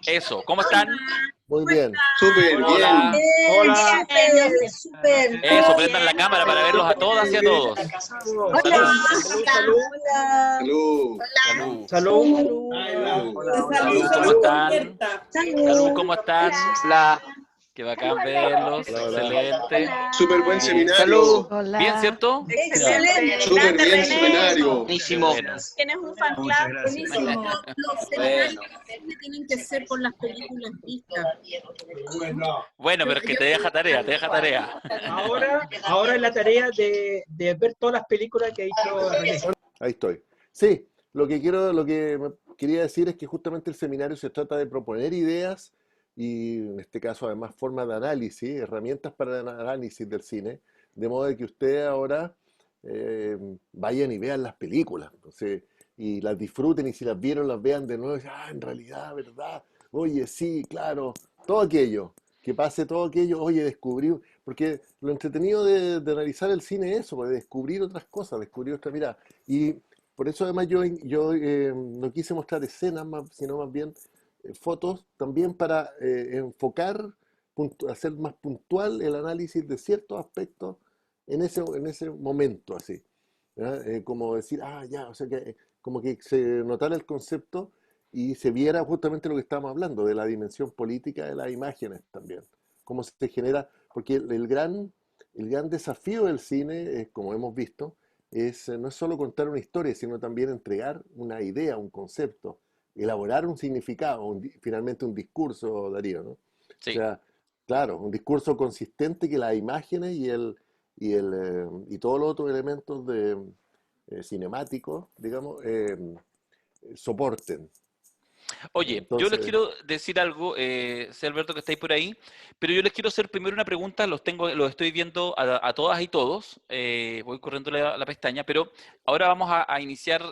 Eso, ¿cómo están? Muy bien. Súper bien. Hola. Hola. Súper. Eso, prendan la cámara para verlos a todas y a todos. Hola. Salud. Salud. Salud. Salud, ¿cómo están? Salud, ¿cómo están? Hola. Qué bacán verlos, excelente. Súper buen seminario. Salud. ¿Bien, cierto? Excelente. Súper bien seminario. Buenísimo. Bueno. Tienes un fan club buenísimo. Los seminarios tienen que ser por las películas vistas. Bueno, pero es que te deja tarea, te deja tarea. Ahora es la tarea de ver todas las películas que ha hecho René. Ahí estoy. Sí, lo que me quería decir es que justamente el seminario se trata de proponer ideas y en este caso además formas de análisis, herramientas para el análisis del cine, de modo de que ustedes ahora vayan y vean las películas, entonces, y las disfruten, y si las vieron las vean de nuevo y dicen, en realidad, ¿verdad? Oye, sí, claro, todo aquello, que pase todo aquello, oye, descubrí, porque lo entretenido de analizar el cine es eso, de descubrir otras cosas, descubrir otra mirada, y por eso además yo no quise mostrar escenas, sino más bien fotos también para enfocar, hacer más puntual el análisis de ciertos aspectos en ese momento, así. Como decir, ya, o sea, que como que se notara el concepto y se viera justamente lo que estábamos hablando, de la dimensión política de las imágenes también. Cómo se genera, porque el gran desafío del cine, como hemos visto, no es solo contar una historia, sino también entregar una idea, un concepto, elaborar un significado, finalmente un discurso, Darío, ¿no? Sí. O sea, claro, un discurso consistente que las imágenes y todos los otros elementos cinemáticos, digamos, soporten. Oye, yo les Entonces, quiero decir algo, sé Alberto que estáis por ahí, pero yo les quiero hacer primero una pregunta, los estoy viendo a todas y todos, voy corriendo la pestaña, pero ahora vamos a iniciar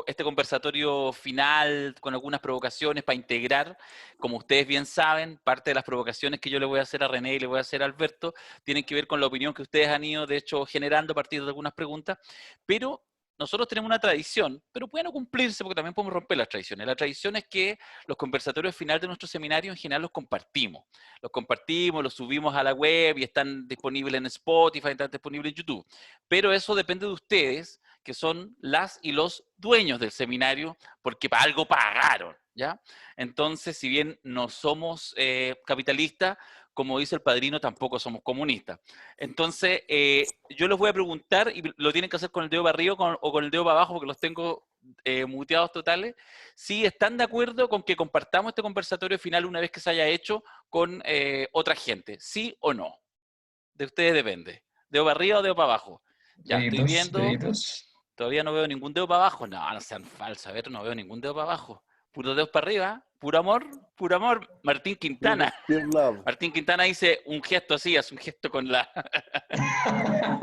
este conversatorio final con algunas provocaciones para integrar, como ustedes bien saben, parte de las provocaciones que yo le voy a hacer a René y le voy a hacer a Alberto, tienen que ver con la opinión que ustedes han ido, de hecho, generando a partir de algunas preguntas, pero nosotros tenemos una tradición, pero puede no cumplirse porque también podemos romper las tradiciones. La tradición es que los conversatorios final de nuestro seminario en general los compartimos. Los subimos a la web y están disponibles en Spotify, están disponibles en YouTube. Pero eso depende de ustedes, que son las y los dueños del seminario, porque para algo pagaron, ¿ya? Entonces, si bien no somos capitalistas, como dice el padrino, tampoco somos comunistas. Entonces, yo les voy a preguntar, y lo tienen que hacer con el dedo para arriba o con el dedo para abajo, porque los tengo muteados totales, si están de acuerdo con que compartamos este conversatorio final una vez que se haya hecho con otra gente. ¿Sí o no? De ustedes depende. ¿Dedo para arriba o dedo para abajo? Ya, estoy viendo. Todavía no veo ningún dedo para abajo. No, no sean falsos. A ver, no veo ningún dedo para abajo. Puro dedos para arriba. Puro amor. Puro amor. Martín Quintana. Pure love. Martín Quintana dice un gesto así, hace un gesto con la...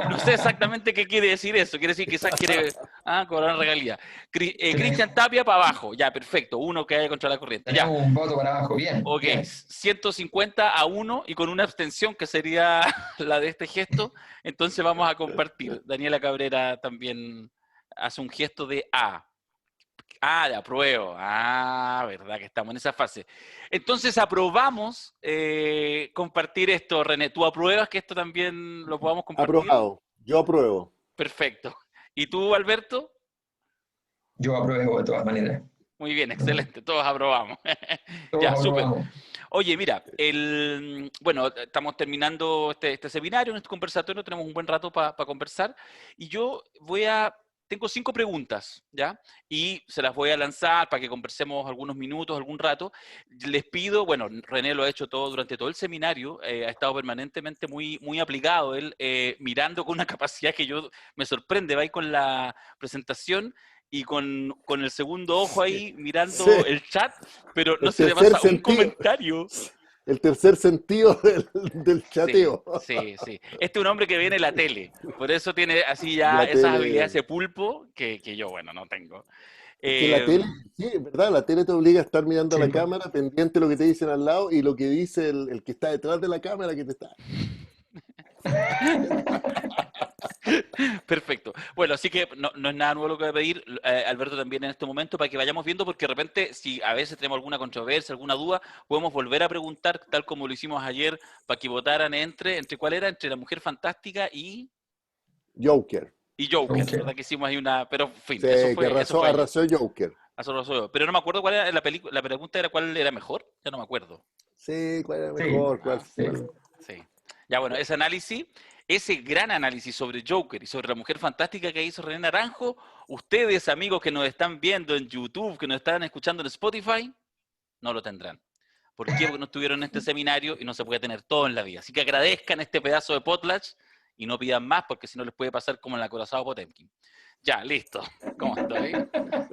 No sé exactamente qué quiere decir eso. Quiere decir que quizás quiere cobrar regalía. Cristian Tapia para abajo. Ya, perfecto. Uno que haya contra la corriente. Ya. Tenemos un voto para abajo. Bien. Ok, Bien. 150-1 y con una abstención que sería la de este gesto. Entonces vamos a compartir. Daniela Cabrera también hace un gesto de A. De apruebo. Verdad que estamos en esa fase. Entonces aprobamos compartir esto, René. ¿Tú apruebas que esto también lo podamos compartir? Aprobado. Yo apruebo. Perfecto. ¿Y tú, Alberto? Yo apruebo de todas maneras. Muy bien, excelente. Todos aprobamos. Todos Ya, súper. aprobamos. Oye, mira, bueno, estamos terminando este seminario, en este conversatorio, tenemos un buen rato para conversar, y yo tengo 5 preguntas, ¿ya? Y se las voy a lanzar para que conversemos algunos minutos, algún rato. Les pido, bueno, René lo ha hecho durante todo el seminario, ha estado permanentemente muy, muy aplicado, él mirando con una capacidad que me sorprende, va ahí con la presentación y con el segundo ojo ahí mirando Sí. el chat, pero no El se le tercer pasa un sentido. comentario. El tercer sentido del chateo. Sí. Este es un hombre que viene de la tele, por eso tiene así ya La esas tele. habilidades de pulpo que yo, bueno, no tengo. Que la tele, sí, es verdad, la tele te obliga a estar mirando a la Sí, pues. cámara, pendiente de lo que te dicen al lado y lo que dice el que está detrás de la cámara que te está. Perfecto. Bueno, así que no es nada nuevo lo que voy a pedir, Alberto, también en este momento, para que vayamos viendo, porque de repente, si a veces tenemos alguna controversia, alguna duda, podemos volver a preguntar, tal como lo hicimos ayer, para que votaran entre ¿cuál era? Entre La Mujer Fantástica Joker. y Joker, Joker. ¿verdad? Que hicimos ahí una... Pero, en fin, Sí, eso que fue ayer. arrasó Joker. Pero no me acuerdo cuál era la película. La pregunta era cuál era mejor. Ya no me acuerdo. Sí, cuál era Sí. mejor, cuál, Sí. Sí. Ya, bueno, ese análisis, ese gran análisis sobre Joker y sobre La Mujer Fantástica que hizo René Naranjo, ustedes, amigos que nos están viendo en YouTube, que nos están escuchando en Spotify, no lo tendrán. ¿Por qué? Porque no estuvieron en este seminario y no se puede tener todo en la vida. Así que agradezcan este pedazo de potlatch y no pidan más, porque si no les puede pasar como en el acorazado Potemkin. Ya, listo. ¿Cómo estoy?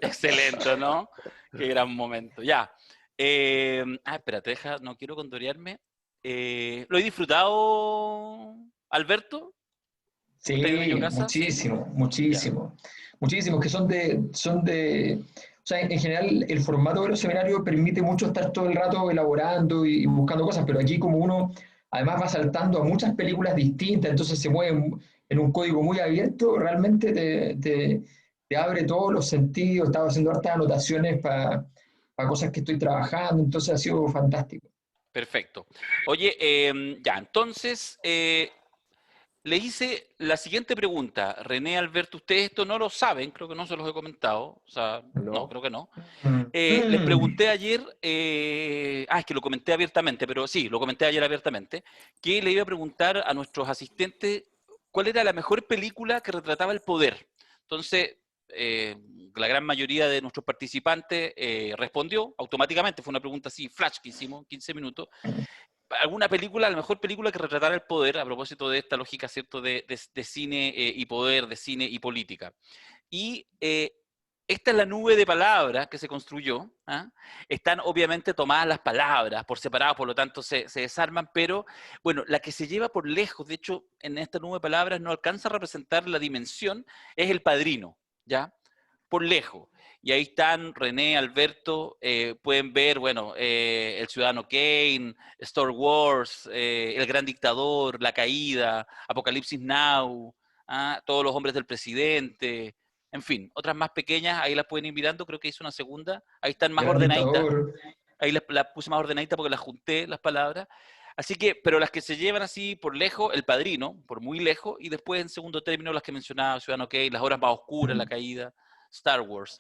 Excelente, ¿no? Qué gran momento. Ya. Espérate, no quiero condorearme. ¿Lo he disfrutado, Alberto? Sí, ¿Usted dueño de casa? muchísimo, Ya. muchísimo. Muchísimos que o sea, en general el formato de los seminarios permite mucho estar todo el rato elaborando y buscando cosas, pero aquí como uno además va saltando a muchas películas distintas, entonces se mueve en un código muy abierto, realmente te abre todos los sentidos. Estaba haciendo hartas anotaciones para cosas que estoy trabajando, entonces ha sido fantástico. Perfecto. Oye, ya, entonces, le hice la siguiente pregunta. René, Alberto, ustedes esto no lo saben, creo que no se los he comentado. O sea, no, ¿no? creo que no. Mm. Les pregunté ayer, es que lo comenté abiertamente, pero sí, lo comenté ayer abiertamente, que le iba a preguntar a nuestros asistentes cuál era la mejor película que retrataba el poder. Entonces, la gran mayoría de nuestros participantes respondió automáticamente, fue una pregunta así, flash que hicimos, 15 minutos. ¿Alguna película, la mejor película que retratara el poder, a propósito de esta lógica, ¿cierto?, de cine y poder, de cine y política? Y esta es la nube de palabras que se construyó. ¿Ah? Están obviamente tomadas las palabras por separado, por lo tanto se desarman, pero bueno, la que se lleva por lejos, de hecho, en esta nube de palabras no alcanza a representar la dimensión, es El Padrino, ¿ya? Por lejos. Y ahí están René, Alberto, pueden ver, bueno, El Ciudadano Kane, Star Wars, El Gran Dictador, La Caída, Apocalipsis Now, Todos los Hombres del Presidente, en fin, otras más pequeñas, ahí las pueden ir mirando, creo que hice una segunda, ahí están más Gran ordenaditas, Dictador. ahí las puse más ordenaditas porque las junté, las palabras. Así que, pero las que se llevan así por lejos, El Padrino, por muy lejos, y después en segundo término las que mencionaba, Ciudadano Kane, Las Horas Más Oscuras, La Caída, Star Wars.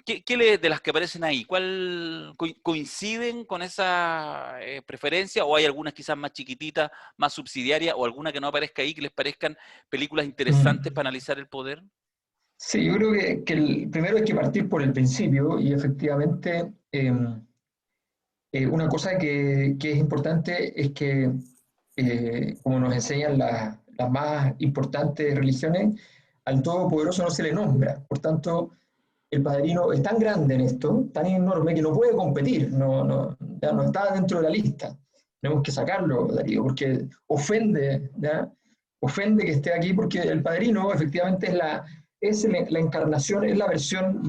De las que aparecen ahí, ¿cuál coinciden con esa preferencia o hay algunas quizás más chiquititas, más subsidiarias o alguna que no aparezca ahí que les parezcan películas interesantes para analizar el poder? Sí, yo creo que primero hay que partir por el principio y efectivamente una cosa que es importante es que, como nos enseñan las más importantes religiones, al Todopoderoso no se le nombra. Por tanto, el Padrino es tan grande en esto, tan enorme, que no puede competir, ya no está dentro de la lista. Tenemos que sacarlo, Darío, porque ofende, ¿ya? Ofende que esté aquí, porque el Padrino efectivamente es la encarnación, es la versión,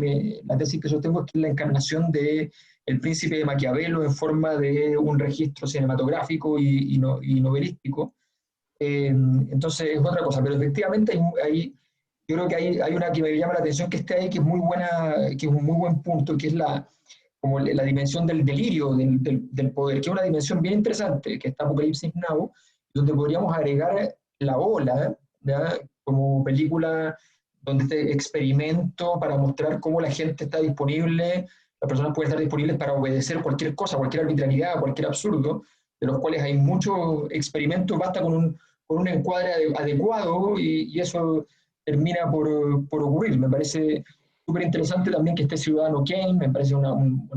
la tesis que sostengo es que es la encarnación de El Príncipe de Maquiavelo en forma de un registro cinematográfico y novelístico. Entonces es otra cosa, pero efectivamente yo creo que hay una que me llama la atención que esté ahí, que es muy buena, que es un muy buen punto, que es como la dimensión del delirio, del poder, que es una dimensión bien interesante, que está Apocalipsis Now, donde podríamos agregar La Ola, ¿ya? Como película donde este experimento para mostrar cómo la gente está disponible, las personas pueden estar disponibles para obedecer cualquier cosa, cualquier arbitrariedad, cualquier absurdo, de los cuales hay muchos experimentos, basta con un encuadre adecuado y eso termina por ocurrir. Me parece súper interesante también que esté Ciudadano Kane, me parece una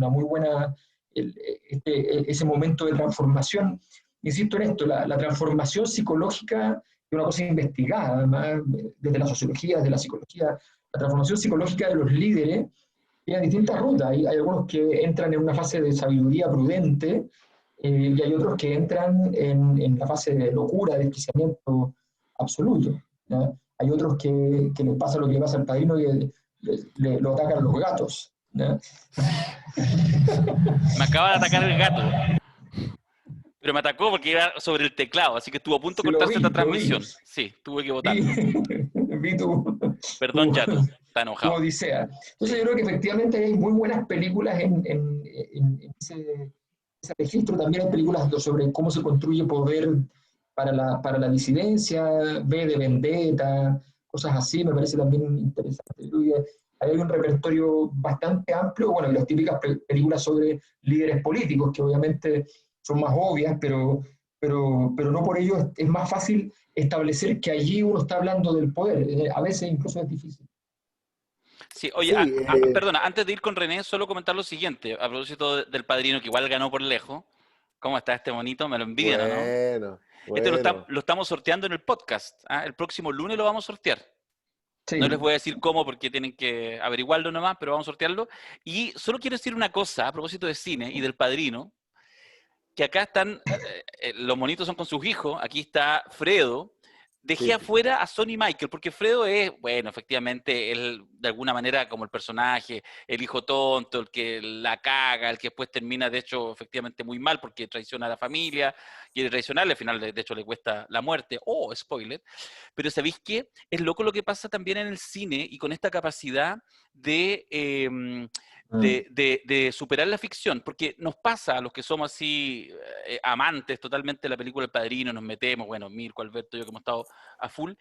muy buena, ese momento de transformación. Insisto en esto, la transformación psicológica es una cosa investigada, además, desde la sociología, desde la psicología, la transformación psicológica de los líderes tiene distintas rutas. Hay algunos que entran en una fase de sabiduría prudente y hay otros que entran en la fase de locura, desquiciamiento absoluto, ¿ya? Hay otros que les pasa lo que le pasa al Padrino y lo atacan los gatos, ¿ya? Me acaba de atacar el gato. Pero me atacó porque iba sobre el teclado, así que estuvo a punto de Sí, cortarse esta lo vi. transmisión. Sí, tuve que Vi, votarlo. vi Perdón, Yato, está tu enojado. odisea. Entonces Sí. yo creo que efectivamente hay muy buenas películas en ese registro. También hay películas sobre cómo se construye poder para la disidencia, V de Vendetta, cosas así, me parece también interesante. Yo creo que hay un repertorio bastante amplio, bueno, y las típicas películas sobre líderes políticos, que obviamente son más obvias, pero no por ello es más fácil establecer que allí uno está hablando del poder. A veces incluso es difícil. Sí, oye, Sí, perdona, antes de ir con René, solo comentar lo siguiente, a propósito del Padrino, que igual ganó por lejos. ¿Cómo está este bonito? Me lo envidian, ¿o no? bueno, Este bueno. lo estamos sorteando en el podcast. ¿Ah? El próximo lunes lo vamos a sortear. No les Sí, voy a decir cómo porque tienen que averiguarlo nomás, pero vamos a sortearlo. Y solo quiero decir una cosa a propósito de cine y del Padrino, que acá están, los monitos son con sus hijos, aquí está Fredo. Dejé Sí, afuera a Sonny Michael, porque Fredo es, bueno, efectivamente, él de alguna manera como el personaje, el hijo tonto, el que la caga, el que después termina, de hecho, efectivamente muy mal porque traiciona a la familia, quiere traicionarle, al final, de hecho, le cuesta la muerte. Oh, spoiler. Pero ¿sabéis qué? Es loco lo que pasa también en el cine y con esta capacidad de, de superar la ficción, porque nos pasa a los que somos así amantes totalmente de la película El Padrino, nos metemos, bueno, Mirko, Alberto, yo que hemos estado a full,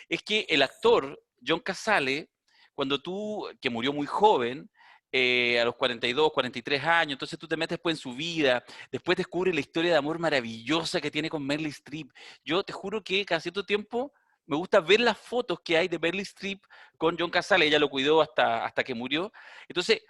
es que el actor John Cazale, cuando tú, que murió muy joven, a los 42, 43 años, entonces tú te metes después en su vida, después descubres la historia de amor maravillosa que tiene con Meryl Streep. Yo te juro que cada cierto tiempo me gusta ver las fotos que hay de Meryl Streep con John Cazale, ella lo cuidó hasta que murió. Entonces,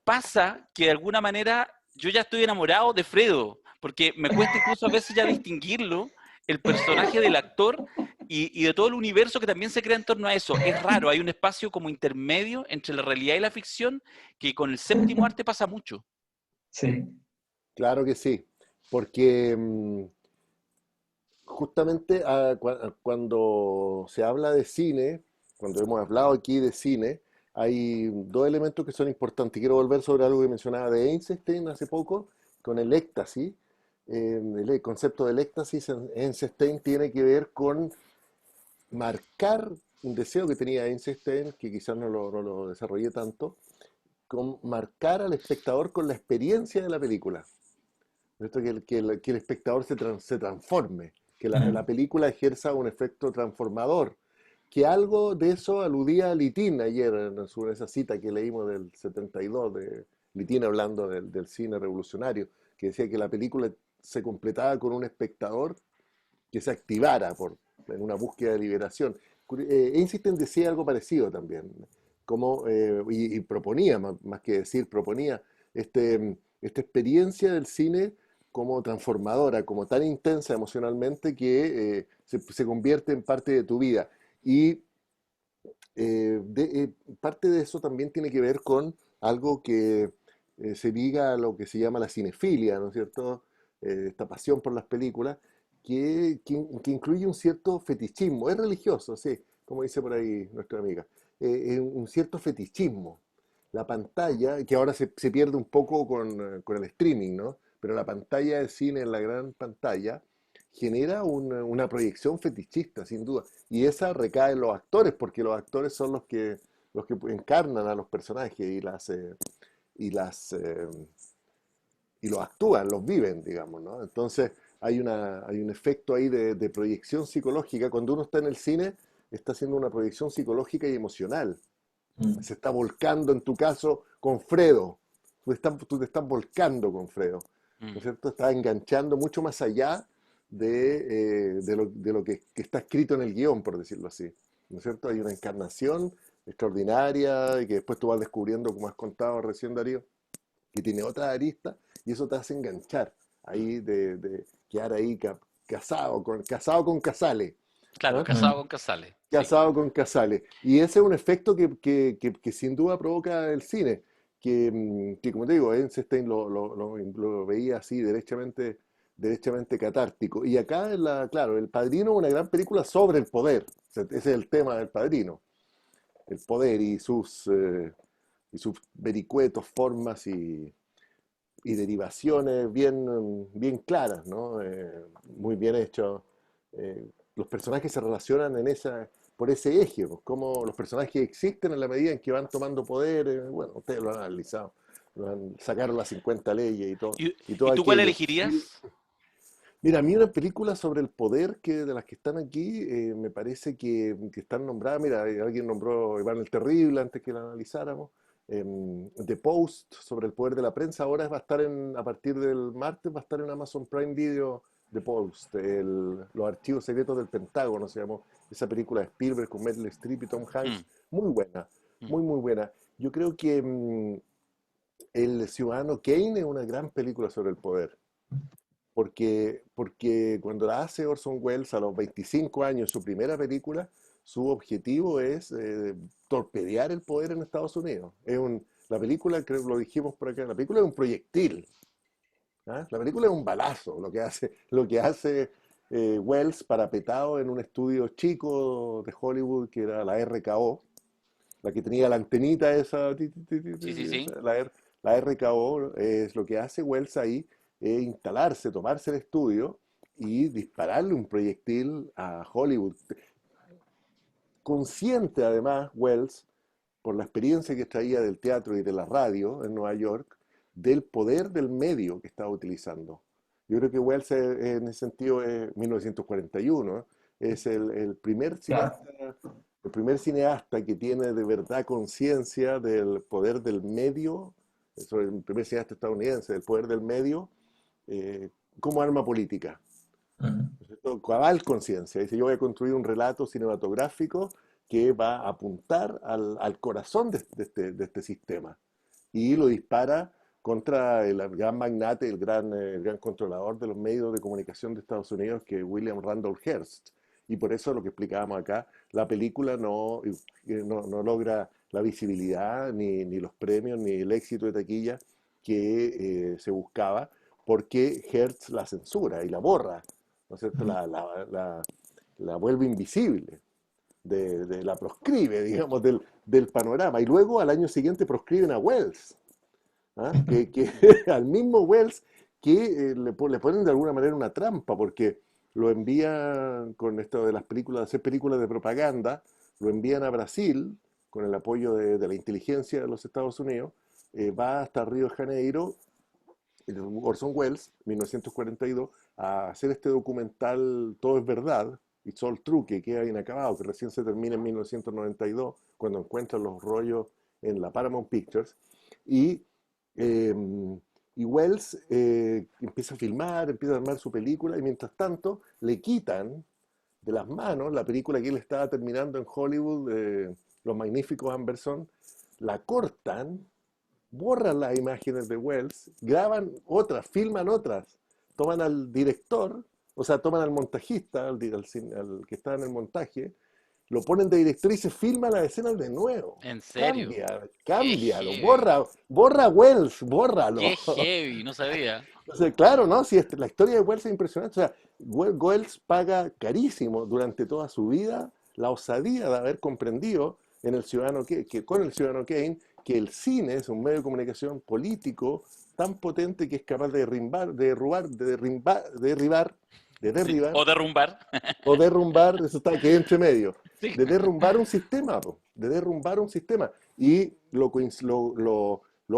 pasa que de alguna manera yo ya estoy enamorado de Fredo, porque me cuesta incluso a veces ya distinguirlo, el personaje del actor y de todo el universo que también se crea en torno a eso. Es raro, hay un espacio como intermedio entre la realidad y la ficción que con el séptimo arte pasa mucho. sí. claro que sí. Porque justamente cuando se habla de cine, cuando hemos hablado aquí de cine, hay dos elementos que son importantes. Quiero volver sobre algo que mencionaba de Einstein hace poco, con el éxtasis. El concepto del éxtasis en Einstein tiene que ver con marcar un deseo que tenía Einstein, que quizás no lo desarrollé tanto, con marcar al espectador con la experiencia de la película. Esto que el espectador se transforme, que la película ejerza un efecto transformador. Que algo de eso aludía a Litín ayer en esa cita que leímos del 72 de Litín hablando del cine revolucionario, que decía que la película se completaba con un espectador que se activara en una búsqueda de liberación. Einstein decía algo parecido también, como, y proponía, más que decir, proponía esta experiencia del cine como transformadora, como tan intensa emocionalmente que se convierte en parte de tu vida. Y parte de eso también tiene que ver con algo que se liga a lo que se llama la cinefilia, ¿no es cierto? Esta pasión por las películas, que incluye un cierto fetichismo. Es religioso, sí, como dice por ahí nuestra amiga. Un cierto fetichismo. La pantalla, que ahora se pierde un poco con el streaming, ¿no? Pero la pantalla de cine en la gran pantalla genera una proyección fetichista, sin duda. Y esa recae en los actores, porque los actores son los que encarnan a los personajes y las y los actúan, los viven, digamos, ¿no? Entonces hay un efecto ahí de proyección psicológica. Cuando uno está en el cine, está haciendo una proyección psicológica y emocional. Se está volcando, en tu caso, con Fredo. Tú te estás volcando con Fredo, ¿no es Mm. cierto? Estás enganchando mucho más allá de lo que está escrito en el guión, por decirlo así, ¿no es cierto? Hay una encarnación extraordinaria y que después tú vas descubriendo, como has contado recién, Darío, que tiene otra arista y eso te hace enganchar ahí, de quedar ahí casado con Casale, Claro, ¿ah? casado con Casale, sí. Casado con Casale. Y ese es un efecto que sin duda provoca el cine, que como te digo, Einstein lo veía así derechamente catártico. Y acá, claro, El Padrino es una gran película sobre el poder. O sea, ese es el tema del Padrino, el poder y sus vericuetos, formas y derivaciones bien claras, ¿no? Muy bien hecho. Los personajes se relacionan por ese eje, pues, como los personajes existen en la medida en que van tomando poder. Bueno, ustedes lo han analizado, sacaron las 50 leyes y todo y tú cuál aquello. elegirías? Mira, a mí una película sobre el poder de las que están aquí, me parece que están nombradas. Mira, alguien nombró Iván el Terrible antes que la analizáramos. The Post sobre el poder de la prensa. Ahora va a estar a partir del martes, va a estar en Amazon Prime Video. The Post, los archivos secretos del Pentágono se llamó esa película de Spielberg con Meryl Streep y Tom Hanks. Mm, Muy buena, mm. muy buena. Yo creo que El Ciudadano Kane es una gran película sobre el poder. Porque cuando la hace Orson Welles a los 25 años, su primera película, su objetivo es torpedear el poder en Estados Unidos. La película, creo que lo dijimos por acá, la película es un proyectil. ¿Ah? La película es un balazo, lo que hace Welles parapetado en un estudio chico de Hollywood que era la RKO, la que tenía la antenita esa, Sí, sí, sí. la RKO, es lo que hace Wells ahí, es instalarse, tomarse el estudio y dispararle un proyectil a Hollywood. Consciente además, Wells, por la experiencia que traía del teatro y de la radio en Nueva York, del poder del medio que estaba utilizando. Yo creo que Wells en ese sentido es 1941, es el primer Claro. cineasta, el primer cineasta que tiene de verdad conciencia del poder del medio, el primer cineasta estadounidense, del poder del medio eh, como arma política. Ujú. Cabal conciencia. Dice, yo voy a construir un relato cinematográfico que va a apuntar al corazón de este sistema. Y lo dispara contra el gran magnate, el gran controlador de los medios de comunicación de Estados Unidos, que es William Randolph Hearst. Y por eso lo que explicábamos acá, la película no logra la visibilidad, ni los premios, ni el éxito de taquilla que se buscaba, porque Hearst la censura y la borra, ¿no es cierto? La vuelve invisible, la proscribe, digamos, del panorama. Y luego al año siguiente proscriben a Wells, ¿ah? Al mismo Wells que le ponen de alguna manera una trampa, porque lo envían con esto de las películas, de hacer películas de propaganda, lo envían a Brasil con el apoyo de la inteligencia de los Estados Unidos, va hasta Río de Janeiro, Orson Welles, 1942, a hacer este documental Todo es verdad, It's All True, que queda inacabado, que recién se termina en 1992, cuando encuentran los rollos en la Paramount Pictures, y, eh, y Welles empieza a filmar, empieza a armar su película, y mientras tanto le quitan de las manos la película que él estaba terminando en Hollywood, Los Magníficos Amberson, la cortan, borran las imágenes de Wells, graban otras, filman otras, toman al director, o sea, toman al montajista, al que está en el montaje, lo ponen de director y se filma las escenas de nuevo. ¿En serio? Qué Cámbialo, heavy. borra Wells, bórralo. Qué heavy, no sabía. Entonces, claro, ¿no? Si la historia de Wells es impresionante. O sea, Wells paga carísimo durante toda su vida la osadía de haber comprendido en el ciudadano con el Ciudadano Kane que el cine es un medio de comunicación político tan potente que es capaz de Sí. derribar O derrumbar. o derrumbar, eso está que entre medio, Sí. de derrumbar un sistema, po, de derrumbar un sistema. Y lo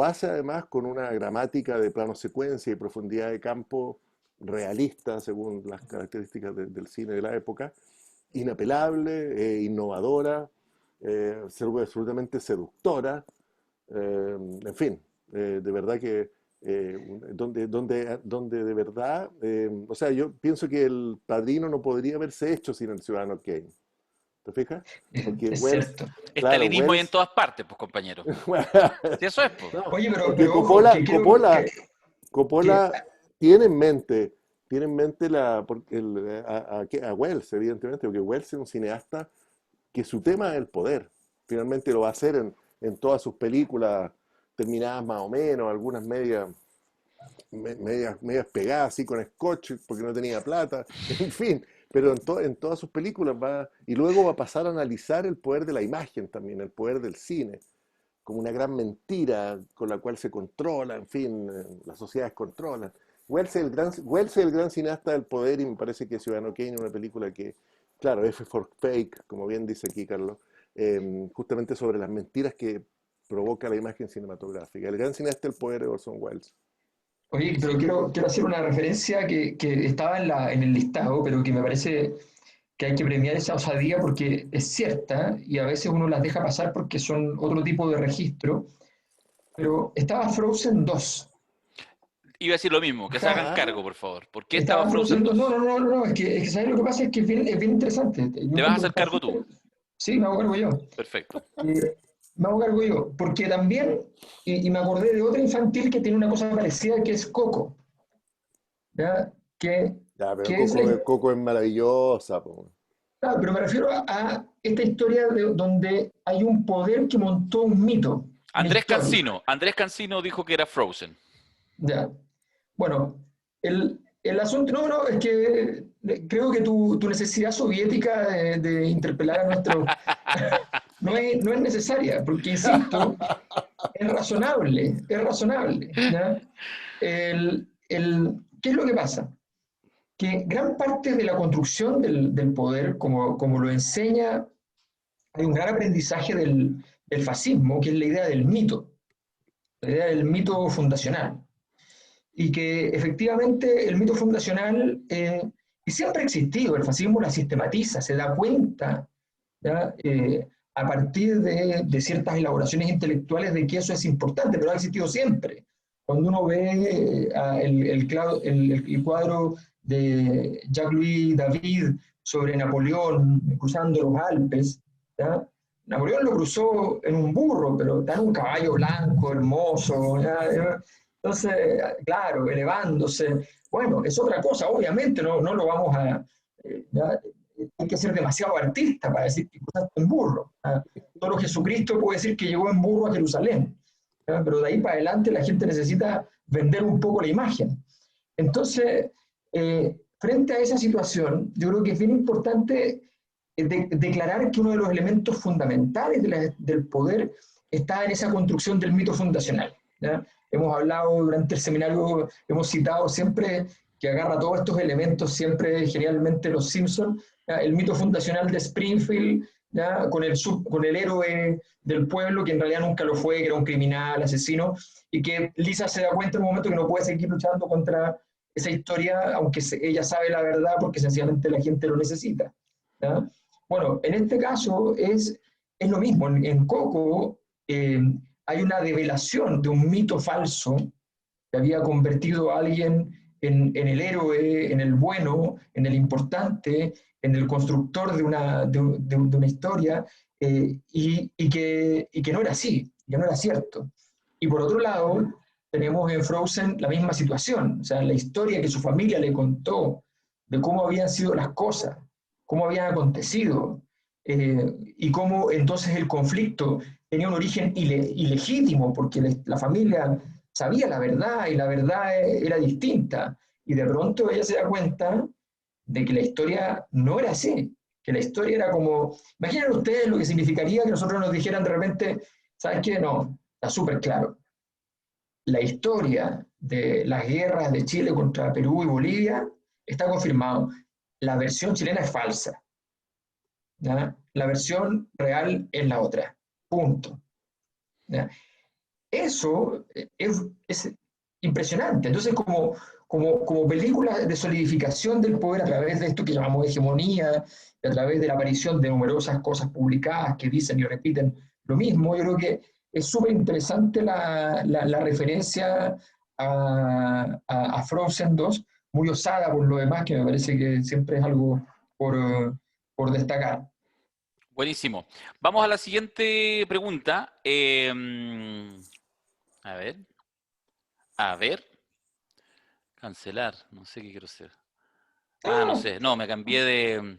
hace además con una gramática de plano secuencia y profundidad de campo realista, según las características del cine de la época, inapelable, innovadora, absolutamente seductora, en fin, de verdad que donde de verdad, o sea, yo pienso que El Padrino no podría haberse hecho sin el Ciudadano Kane. ¿Te fijas? Porque Es Wells, cierto. claro, Estalinismo hay en Wells, todas partes, pues, compañero. Sí, eso es, pues. no, Oye, porque pero ojo, que creo que Coppola tiene en mente a Wells, evidentemente, porque Wells es un cineasta que su tema es el poder. Finalmente lo va a hacer en todas sus películas, terminadas más o menos, algunas medias pegadas así con scotch porque no tenía plata, en fin, pero en todas sus películas y luego va a pasar a analizar el poder de la imagen también, el poder del cine. como una gran mentira con la cual se controla, en fin, las sociedades controlan. Wells es el gran cineasta del poder y me parece que Ciudadano Kane es una película que, claro, F for Fake, como bien dice aquí Carlos, justamente sobre las mentiras que provoca la imagen cinematográfica. El gran cineasta del poder es Orson Welles. Oye, pero quiero hacer una referencia que estaba en el listado, pero que me parece que hay que premiar esa osadía porque es cierta y a veces uno las deja pasar porque son otro tipo de registro. Pero estaba Frozen 2. Iba a decir lo mismo, que se hagan Ah, cargo, por favor. ¿Por qué estaba Estaba Frozen Frozen 2. 2? No, es que ¿sabes lo que pasa? Es que es bien interesante. Yo ¿Te vas a encuentro que hacer está cargo tú? Sí, me hago cargo yo. Perfecto. Me hago cargo yo, porque también, y me acordé de otra infantil que tiene una cosa parecida, que es Coco, ¿ya? ya, pero Que es la, Coco es maravillosa, po. claro, pero me refiero a esta historia donde hay un poder que montó un mito, una historia, Andrés Cancino dijo que era Frozen. ¿ya? Bueno, el asunto, no, es que creo que tu necesidad soviética de interpelar a nuestro, no es necesaria, porque, insisto, es razonable, ¿ya? ¿Qué es lo que pasa? Que gran parte de la construcción del poder, como lo enseña, hay un gran aprendizaje del fascismo, que es la idea del mito fundacional. Y que efectivamente el mito fundacional, y siempre ha existido, el fascismo la sistematiza, se da cuenta, ¿ya? A partir de ciertas elaboraciones intelectuales de que eso es importante, pero ha existido siempre. Cuando uno ve el cuadro de Jacques-Louis David sobre Napoleón cruzando los Alpes, ¿ya? Napoleón lo cruzó en un burro, pero está en un caballo blanco, hermoso, ¿ya? Entonces, claro, elevándose. Bueno, es otra cosa, obviamente, no lo vamos a... ¿ya? Hay que ser demasiado artista para decir que cruzaste en burro. ¿Ah? Solo Jesucristo puede decir que llegó en burro a Jerusalén. ¿Ah? Pero de ahí para adelante la gente necesita vender un poco la imagen. Entonces, frente a esa situación, yo creo que es bien importante declarar que uno de los elementos fundamentales del poder está en esa construcción del mito fundacional, ¿ya? Hemos hablado durante el seminario, hemos citado siempre que agarra todos estos elementos, siempre generalmente los Simpsons, el mito fundacional de Springfield, ¿ya? Con el héroe del pueblo, que en realidad nunca lo fue, que era un criminal, asesino, y que Lisa se da cuenta en un momento que no puede seguir luchando contra esa historia, aunque ella sabe la verdad, porque sencillamente la gente lo necesita, ¿ya? Bueno, en este caso es lo mismo. En Coco hay una develación de un mito falso que había convertido a alguien en el héroe, en el bueno, en el importante, en el constructor de una historia, y que no era así, que no era cierto. Y por otro lado, tenemos en Frozen la misma situación, o sea, la historia que su familia le contó de cómo habían sido las cosas, cómo habían acontecido, y cómo entonces el conflicto tenía un origen ilegítimo, porque la familia sabía la verdad y la verdad era distinta. Y de pronto ella se da cuenta de que la historia no era así, que la historia era como, imaginen ustedes lo que significaría que nosotros nos dijeran de repente, ¿sabes qué? No, está súper claro. La historia de las guerras de Chile contra Perú y Bolivia está confirmado. La versión chilena es falsa, ¿ya? La versión real es la otra. Punto. ¿Ya? Eso es impresionante. Entonces, como película de solidificación del poder a través de esto que llamamos hegemonía, y a través de la aparición de numerosas cosas publicadas que dicen y repiten lo mismo, yo creo que es súper interesante la referencia a Frozen 2, muy osada por lo demás, que me parece que siempre es algo por destacar. Buenísimo. Vamos a la siguiente pregunta. A ver. A ver. Cancelar. No sé qué quiero hacer. No sé. No, me cambié de...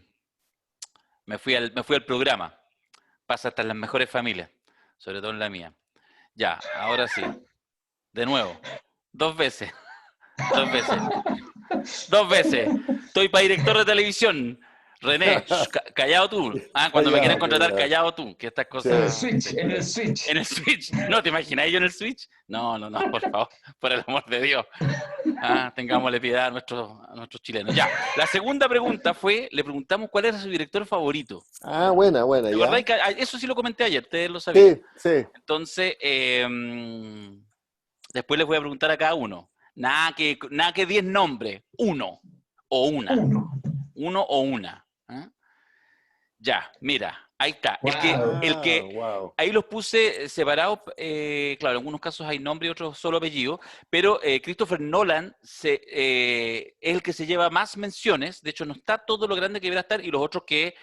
me fui al programa. Pasa hasta en las mejores familias. Sobre todo en la mía. Ya, ahora sí. De nuevo. 2 veces. 2 veces. 2 veces. Estoy para director de televisión. René, callado tú. Cuando me quieren contratar, Callado. callado tú, que estas En cosas... el Switch, en el Switch. En el Switch. ¿No te imaginas yo en el Switch? No, por favor, por el amor de Dios. Tengámosle piedad a nuestros chilenos. Ya, la segunda pregunta fue, le preguntamos cuál era su director favorito. Buena, ¿Te ya. acordás? Eso sí lo comenté ayer, ustedes lo sabían. Sí. Entonces, después les voy a preguntar a cada uno. Nada que 10 nombres. Uno o una. Uno o una. Ya, mira, ahí está. Wow. Ahí los puse separados. Claro, en algunos casos hay nombre y otros solo apellido. Pero Christopher Nolan es el que se lleva más menciones. De hecho, no está todo lo grande que debería estar. Y los otros que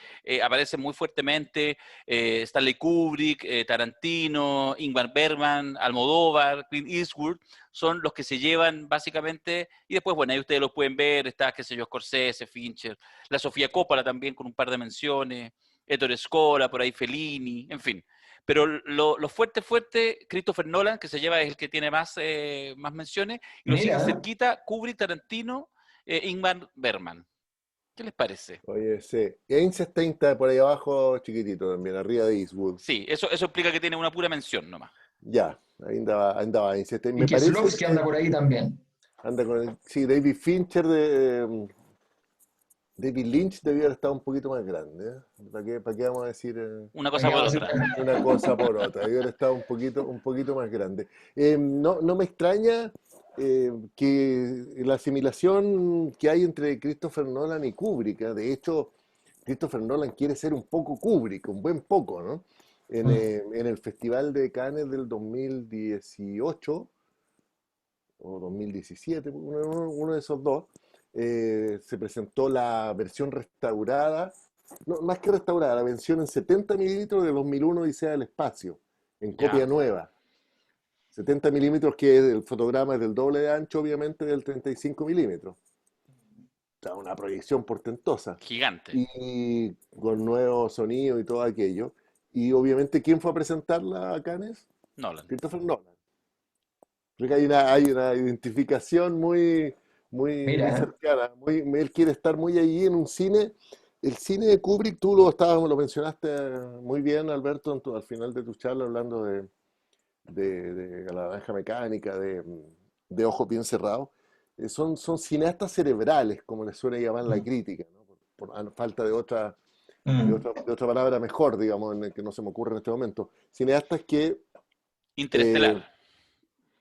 aparecen muy fuertemente: Stanley Kubrick, Tarantino, Ingmar Bergman, Almodóvar, Clint Eastwood, son los que se llevan básicamente. Y después, bueno, ahí ustedes los pueden ver. Está, qué sé yo, Scorsese, Fincher, la Sofía Coppola también con un par de menciones. Ettore Scola, por ahí Fellini, en fin. Pero lo fuerte, Christopher Nolan, que se lleva, es el que tiene más menciones, y lo siguen cerquita Kubrick, Tarantino, Ingmar Bergman. ¿Qué les parece? Oye, sí. Einstein está por ahí abajo, chiquitito también, arriba de Eastwood. Sí, eso implica que tiene una pura mención nomás. Ya, ahí andaba Einstein. Y Kieslowski anda por ahí también. Anda sí, David Fincher David Lynch debió haber estado un poquito más grande, ¿eh? ¿Para qué vamos a decir una cosa por otra? Una cosa por otra. Debió haber estado un poquito más grande. No me extraña que la asimilación que hay entre Christopher Nolan y Kubrick. De hecho, Christopher Nolan quiere ser un poco Kubrick, un buen poco, ¿no? En el Festival de Cannes del 2018 o 2017, uno de esos dos. Se presentó la versión restaurada, no, más que restaurada, la versión en 70 milímetros de 2001 Odisea del Espacio, en copia nueva. 70 milímetros, que el fotograma es del doble de ancho, obviamente, del 35 milímetros. O sea, una proyección portentosa. Gigante. Y con nuevo sonido y todo aquello. Y obviamente, ¿quién fue a presentarla a Cannes? Nolan. Christopher Nolan. Creo que hay una identificación muy cercana. Él quiere estar muy allí en un cine. El cine de Kubrick, tú lo mencionaste muy bien, Alberto, al final de tu charla, hablando de La Naranja Mecánica, de Ojos Bien Cerrados. Son cineastas cerebrales, como les suele llamar la crítica, ¿no? Por falta de otra palabra mejor, digamos, que no se me ocurre en este momento. Cineastas que... Interestelar.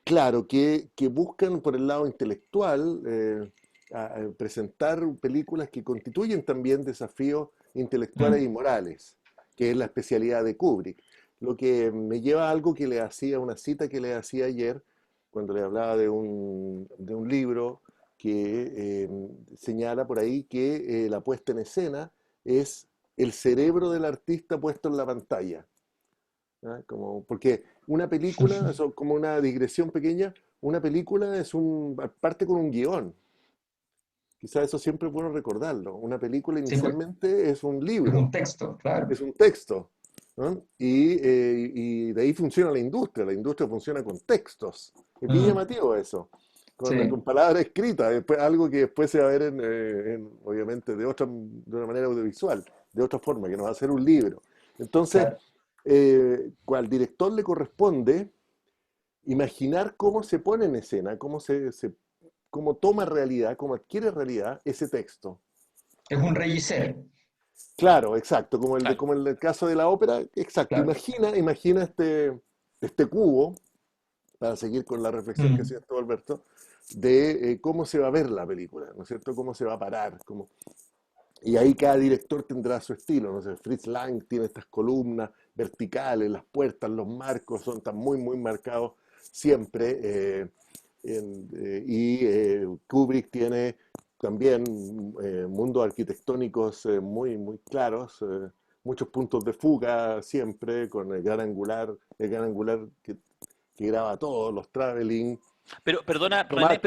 Claro, que buscan por el lado intelectual a presentar películas que constituyen también desafíos intelectuales y morales, que es la especialidad de Kubrick. Lo que me lleva a algo que le hacía, una cita que le hacía ayer, cuando le hablaba de un libro que señala por ahí que la puesta en escena es el cerebro del artista puesto en la pantalla. Porque una película, eso, como una digresión pequeña, una película parte con un guión. Quizás eso siempre es bueno recordarlo. Una película inicialmente es un libro. Es un texto, claro. Es un texto, ¿no? Y de ahí funciona la industria funciona con textos. Es bien llamativo eso, con palabras escritas, algo que después se va a ver obviamente de una manera audiovisual, de otra forma, que nos va a hacer un libro. Entonces, al director le corresponde imaginar cómo se pone en escena, cómo toma realidad, cómo adquiere realidad ese texto. Es un regisser. Claro, exacto, como en el caso de la ópera, exacto. Claro. Imagina este cubo, para seguir con la reflexión que hacía Alberto, de cómo se va a ver la película, ¿no es cierto? Cómo se va a parar, y ahí cada director tendrá su estilo, no sé, Fritz Lang tiene estas columnas verticales, las puertas, los marcos están muy, muy marcados siempre, y Kubrick tiene también mundos arquitectónicos muy, muy claros, muchos puntos de fuga siempre, con el gran angular que graba todo, los traveling. Pero, perdona, René,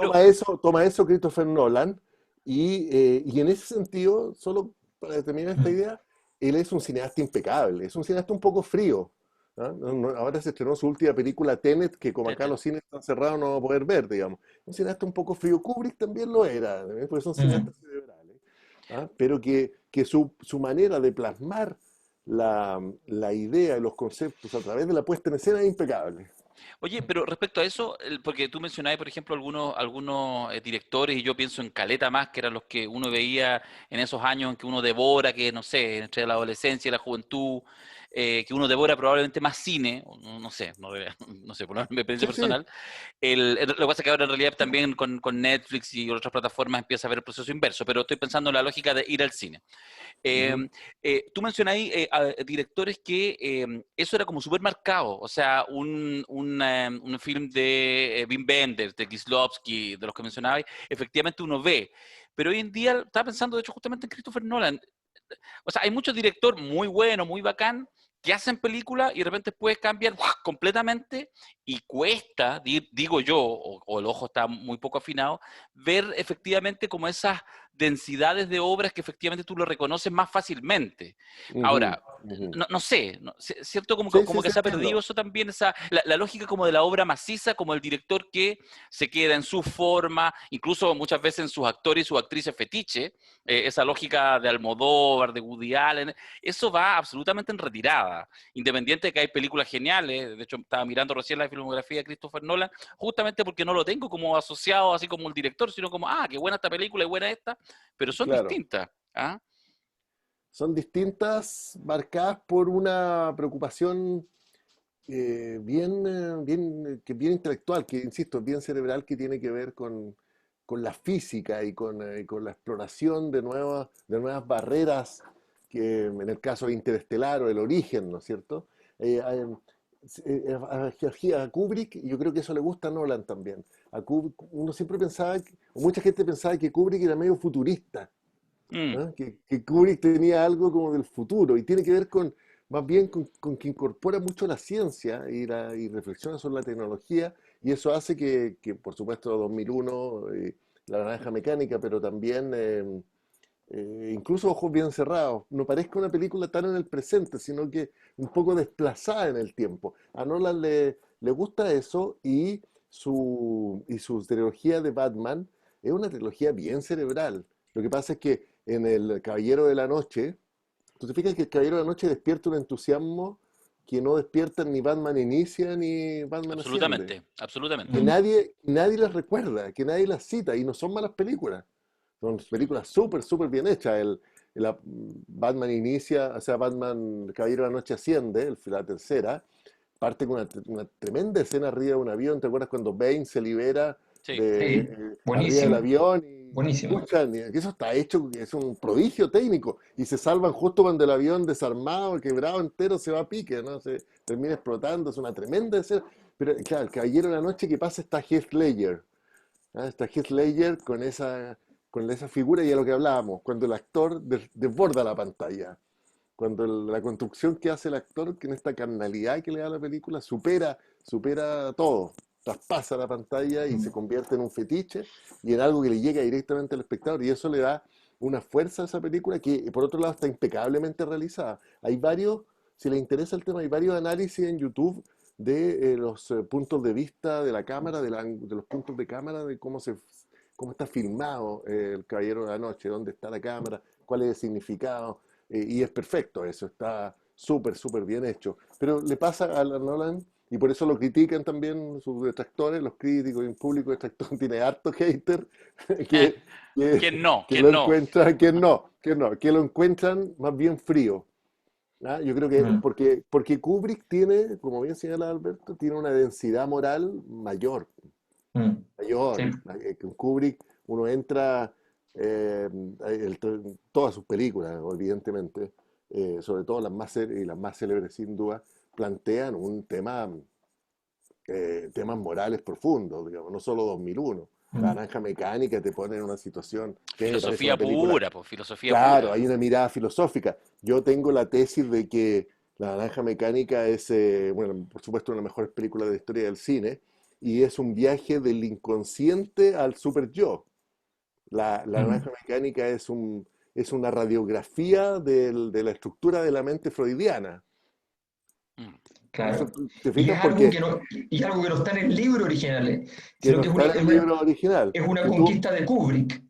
toma eso Christopher Nolan, y en ese sentido, solo para determinar esta idea, él es un cineasta impecable, es un cineasta un poco frío. Ahora se estrenó su última película, Tenet, que como acá los cines están cerrados no va a poder ver, digamos. Un cineasta un poco frío. Kubrick también lo era, porque son cineastas cerebrales. Pero que su manera de plasmar la idea y los conceptos a través de la puesta en escena es impecable. Oye, pero respecto a eso, porque tú mencionabas, por ejemplo, algunos directores, y yo pienso en Caleta más, que eran los que uno veía en esos años en que uno devora, que no sé, entre la adolescencia y la juventud, que uno devora probablemente más cine, o no sé, no sé, por mi experiencia Sí, sí. personal. Lo que pasa es que ahora en realidad también con Netflix y otras plataformas empieza a haber el proceso inverso, pero estoy pensando en la lógica de ir al cine. Ujú. Tú mencionáis a directores que eso era como súper marcado, o sea, un film de Wim Wenders, de Kieslowski, de los que mencionabais, efectivamente uno ve, pero hoy en día estaba pensando, de hecho, justamente en Christopher Nolan. O sea, hay muchos directores muy buenos, muy bacán, que hacen películas y de repente puedes cambiar ¡guau! Completamente y cuesta, digo yo, o el ojo está muy poco afinado, ver efectivamente como esas densidades de obras que efectivamente tú lo reconoces más fácilmente. Ujú, Ahora, ujú. no sé, ¿cierto? Sí, Como sí, que sí, se ha perdido entiendo. eso también, la lógica como de la obra maciza, como el director que se queda en su forma, incluso muchas veces en sus actores y sus actrices fetiche, esa lógica de Almodóvar, de Woody Allen, eso va absolutamente en retirada. Independiente de que hay películas geniales, de hecho estaba mirando recién la filmografía de Christopher Nolan, justamente porque no lo tengo como asociado así como el director, sino como, qué buena esta película y buena esta, pero son Claro. distintas. ¿Ah? Son distintas, marcadas por una preocupación bien intelectual, que insisto, bien cerebral, que tiene que ver con la física y con la exploración de nuevas barreras, que en el caso de Interestelar o El Origen, ¿no es cierto? A Kubrick, yo creo que eso le gusta a Nolan también. Uno siempre pensaba, o mucha gente pensaba que Kubrick era medio futurista, Mm, que Kubrick tenía algo como del futuro y tiene que ver más bien con que incorpora mucho la ciencia y reflexiona sobre la tecnología y eso hace que por supuesto, 2001, La Naranja Mecánica, pero también incluso Ojos Bien Cerrados, no parezca una película tan en el presente, sino que un poco desplazada en el tiempo. A Nolan le gusta eso y su trilogía de Batman es una trilogía bien cerebral. Lo que pasa es que en El Caballero de la Noche, tú te fijas que El Caballero de la Noche despierta un entusiasmo que no despiertan ni Batman Inicia ni Batman Asciende, absolutamente, absolutamente. que nadie las recuerda, que nadie las cita, y no son malas películas. Son películas súper, súper bien hechas. Batman Inicia, o sea, Batman Caballero de la Noche Asciende, la tercera, parte con una tremenda escena arriba de un avión. ¿Te acuerdas cuando Bane se libera Sí. Sí, arriba del buenísima, avión y buenísima. escuchan? Que eso está hecho, que es un prodigio técnico. Y se salvan justo cuando el avión desarmado, quebrado entero, se va a pique, ¿no? Se termina explotando. Es una tremenda escena. Pero claro, el Caballero de la Noche que pasa está Heath Ledger. Está Heath Ledger con esa figura y a lo que hablábamos, cuando el actor desborda la pantalla, cuando la construcción que hace el actor, que en esta carnalidad que le da a la película, supera todo, traspasa la pantalla y se convierte en un fetiche y en algo que le llega directamente al espectador, y eso le da una fuerza a esa película que por otro lado está impecablemente realizada. Hay varios, si les interesa el tema, hay varios análisis en YouTube de los puntos de vista de la cámara, de los puntos de cámara, de cómo está filmado El Caballero de la Noche, dónde está la cámara, cuál es el significado, y es perfecto eso, está súper, súper bien hecho. Pero le pasa a Nolan, y por eso lo critican también sus detractores, los críticos y un público detractor, tiene harto hater, que, que, ¿Quién no? que lo ¿Quién no? encuentran, que lo encuentran más bien frío. Yo creo que Mm, porque Kubrick tiene, como bien señala Alberto, tiene una densidad moral mayor, mm, sí, mayor. Con Kubrick uno entra, todas sus películas, evidentemente, sobre todo y las más célebres sin duda, plantean temas morales profundos, digamos, no solo 2001. La mm, Naranja Mecánica te pone en una situación que a mí me parece Filosofía una película. pura, pues filosofía Claro, pura. hay una mirada filosófica. Yo tengo la tesis de que La Naranja Mecánica es, bueno, por supuesto, una de las mejores películas de la historia del cine, y es un viaje del inconsciente al super yo. La mm, Naranja Mecánica es una radiografía de la estructura de la mente freudiana. Mm. Eso, claro. ¿te Y fijas? es algo Porque que no, y es algo que no está en el libro original, que sino no que está en el libro original. es una Y tú, conquista de Kubrick.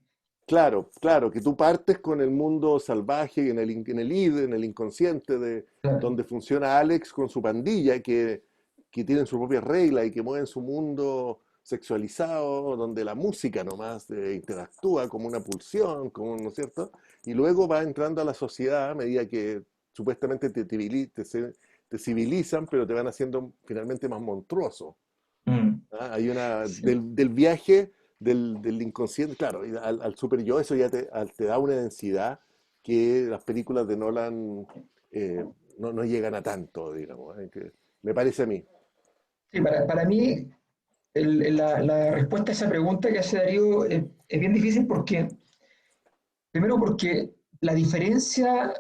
Claro, claro, que tú partes con el mundo salvaje, en el id, en el inconsciente, Claro. donde funciona Alex con su pandilla, que tienen su propia regla y que mueven su mundo sexualizado, donde la música nomás interactúa como una pulsión, como, ¿no es cierto? Y luego va entrando a la sociedad a medida que supuestamente te civilizan, pero te van haciendo finalmente más monstruoso. Mm. ¿Ah? Hay una Sí. del viaje del inconsciente, claro, y al super yo eso ya te da una densidad que las películas de Nolan no llegan a tanto, digamos, que me parece a mí. Sí, para mí, la respuesta a esa pregunta que hace Darío es bien difícil porque, primero porque la diferencia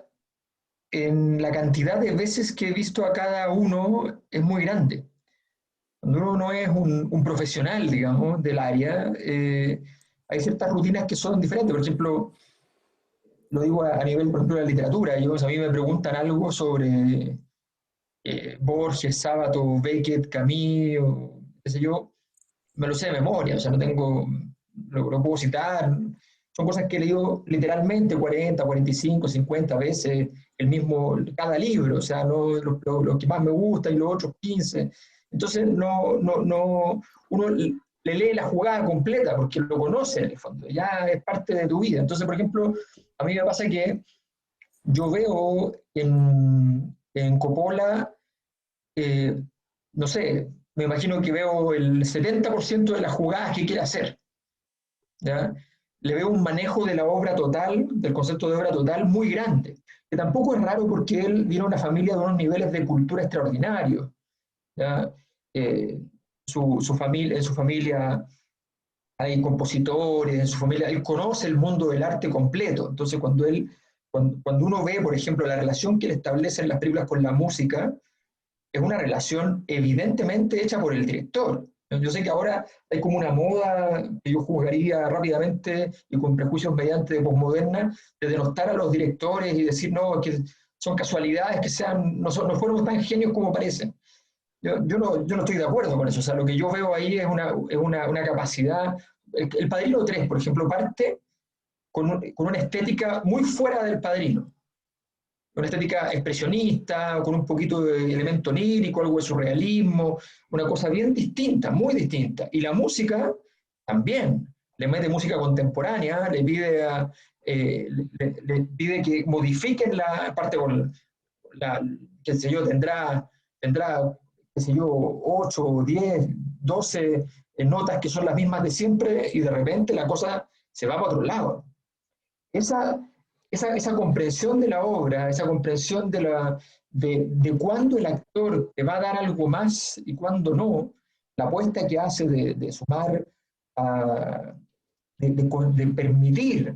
en la cantidad de veces que he visto a cada uno es muy grande. Cuando uno no es un profesional, digamos, del área, hay ciertas rutinas que son diferentes. Por ejemplo, lo digo a nivel, por ejemplo, de la literatura. A mí me preguntan algo sobre Borges, Sábato, Beckett, Camus, o qué sé yo, me lo sé de memoria, o sea, no tengo, lo puedo citar. Son cosas que he leído literalmente 40, 45, 50 veces el mismo, cada libro, o sea, no lo que más me gusta y los otros 15. Entonces, uno le lee la jugada completa porque lo conoce en el fondo, ya es parte de tu vida. Entonces, por ejemplo, a mí me pasa que yo veo en Coppola, eh, no sé, me imagino que veo el 70% de las jugadas que quiere hacer, ¿ya? Le veo un manejo de la obra total, del concepto de obra total, muy grande, que tampoco es raro porque él viene de una familia de unos niveles de cultura extraordinarios, ¿ya? Eh, en su familia hay compositores, en su familia, él conoce el mundo del arte completo, entonces cuando uno ve, por ejemplo, la relación que él establece en las películas con la música, es una relación evidentemente hecha por el director. Yo sé que ahora hay como una moda que yo juzgaría rápidamente y con prejuicios mediante de posmoderna, de denostar a los directores y decir, no, que son casualidades, que no fueron tan genios como parecen. Yo no estoy de acuerdo con eso. O sea, lo que yo veo ahí es una capacidad. El Padrino 3, por ejemplo, parte con una estética muy fuera del Padrino, una estética expresionista, con un poquito de elemento lírico, algo de surrealismo, una cosa bien distinta, muy distinta. Y la música también, le mete música contemporánea, le pide que modifiquen la parte con qué sé yo, tendrá, qué sé yo, 8, 10, 12 notas que son las mismas de siempre y de repente la cosa se va para otro lado. Esa, esa comprensión de la obra, esa comprensión de cuándo el actor te va a dar algo más y cuándo no, la apuesta que hace de sumar, a, de permitir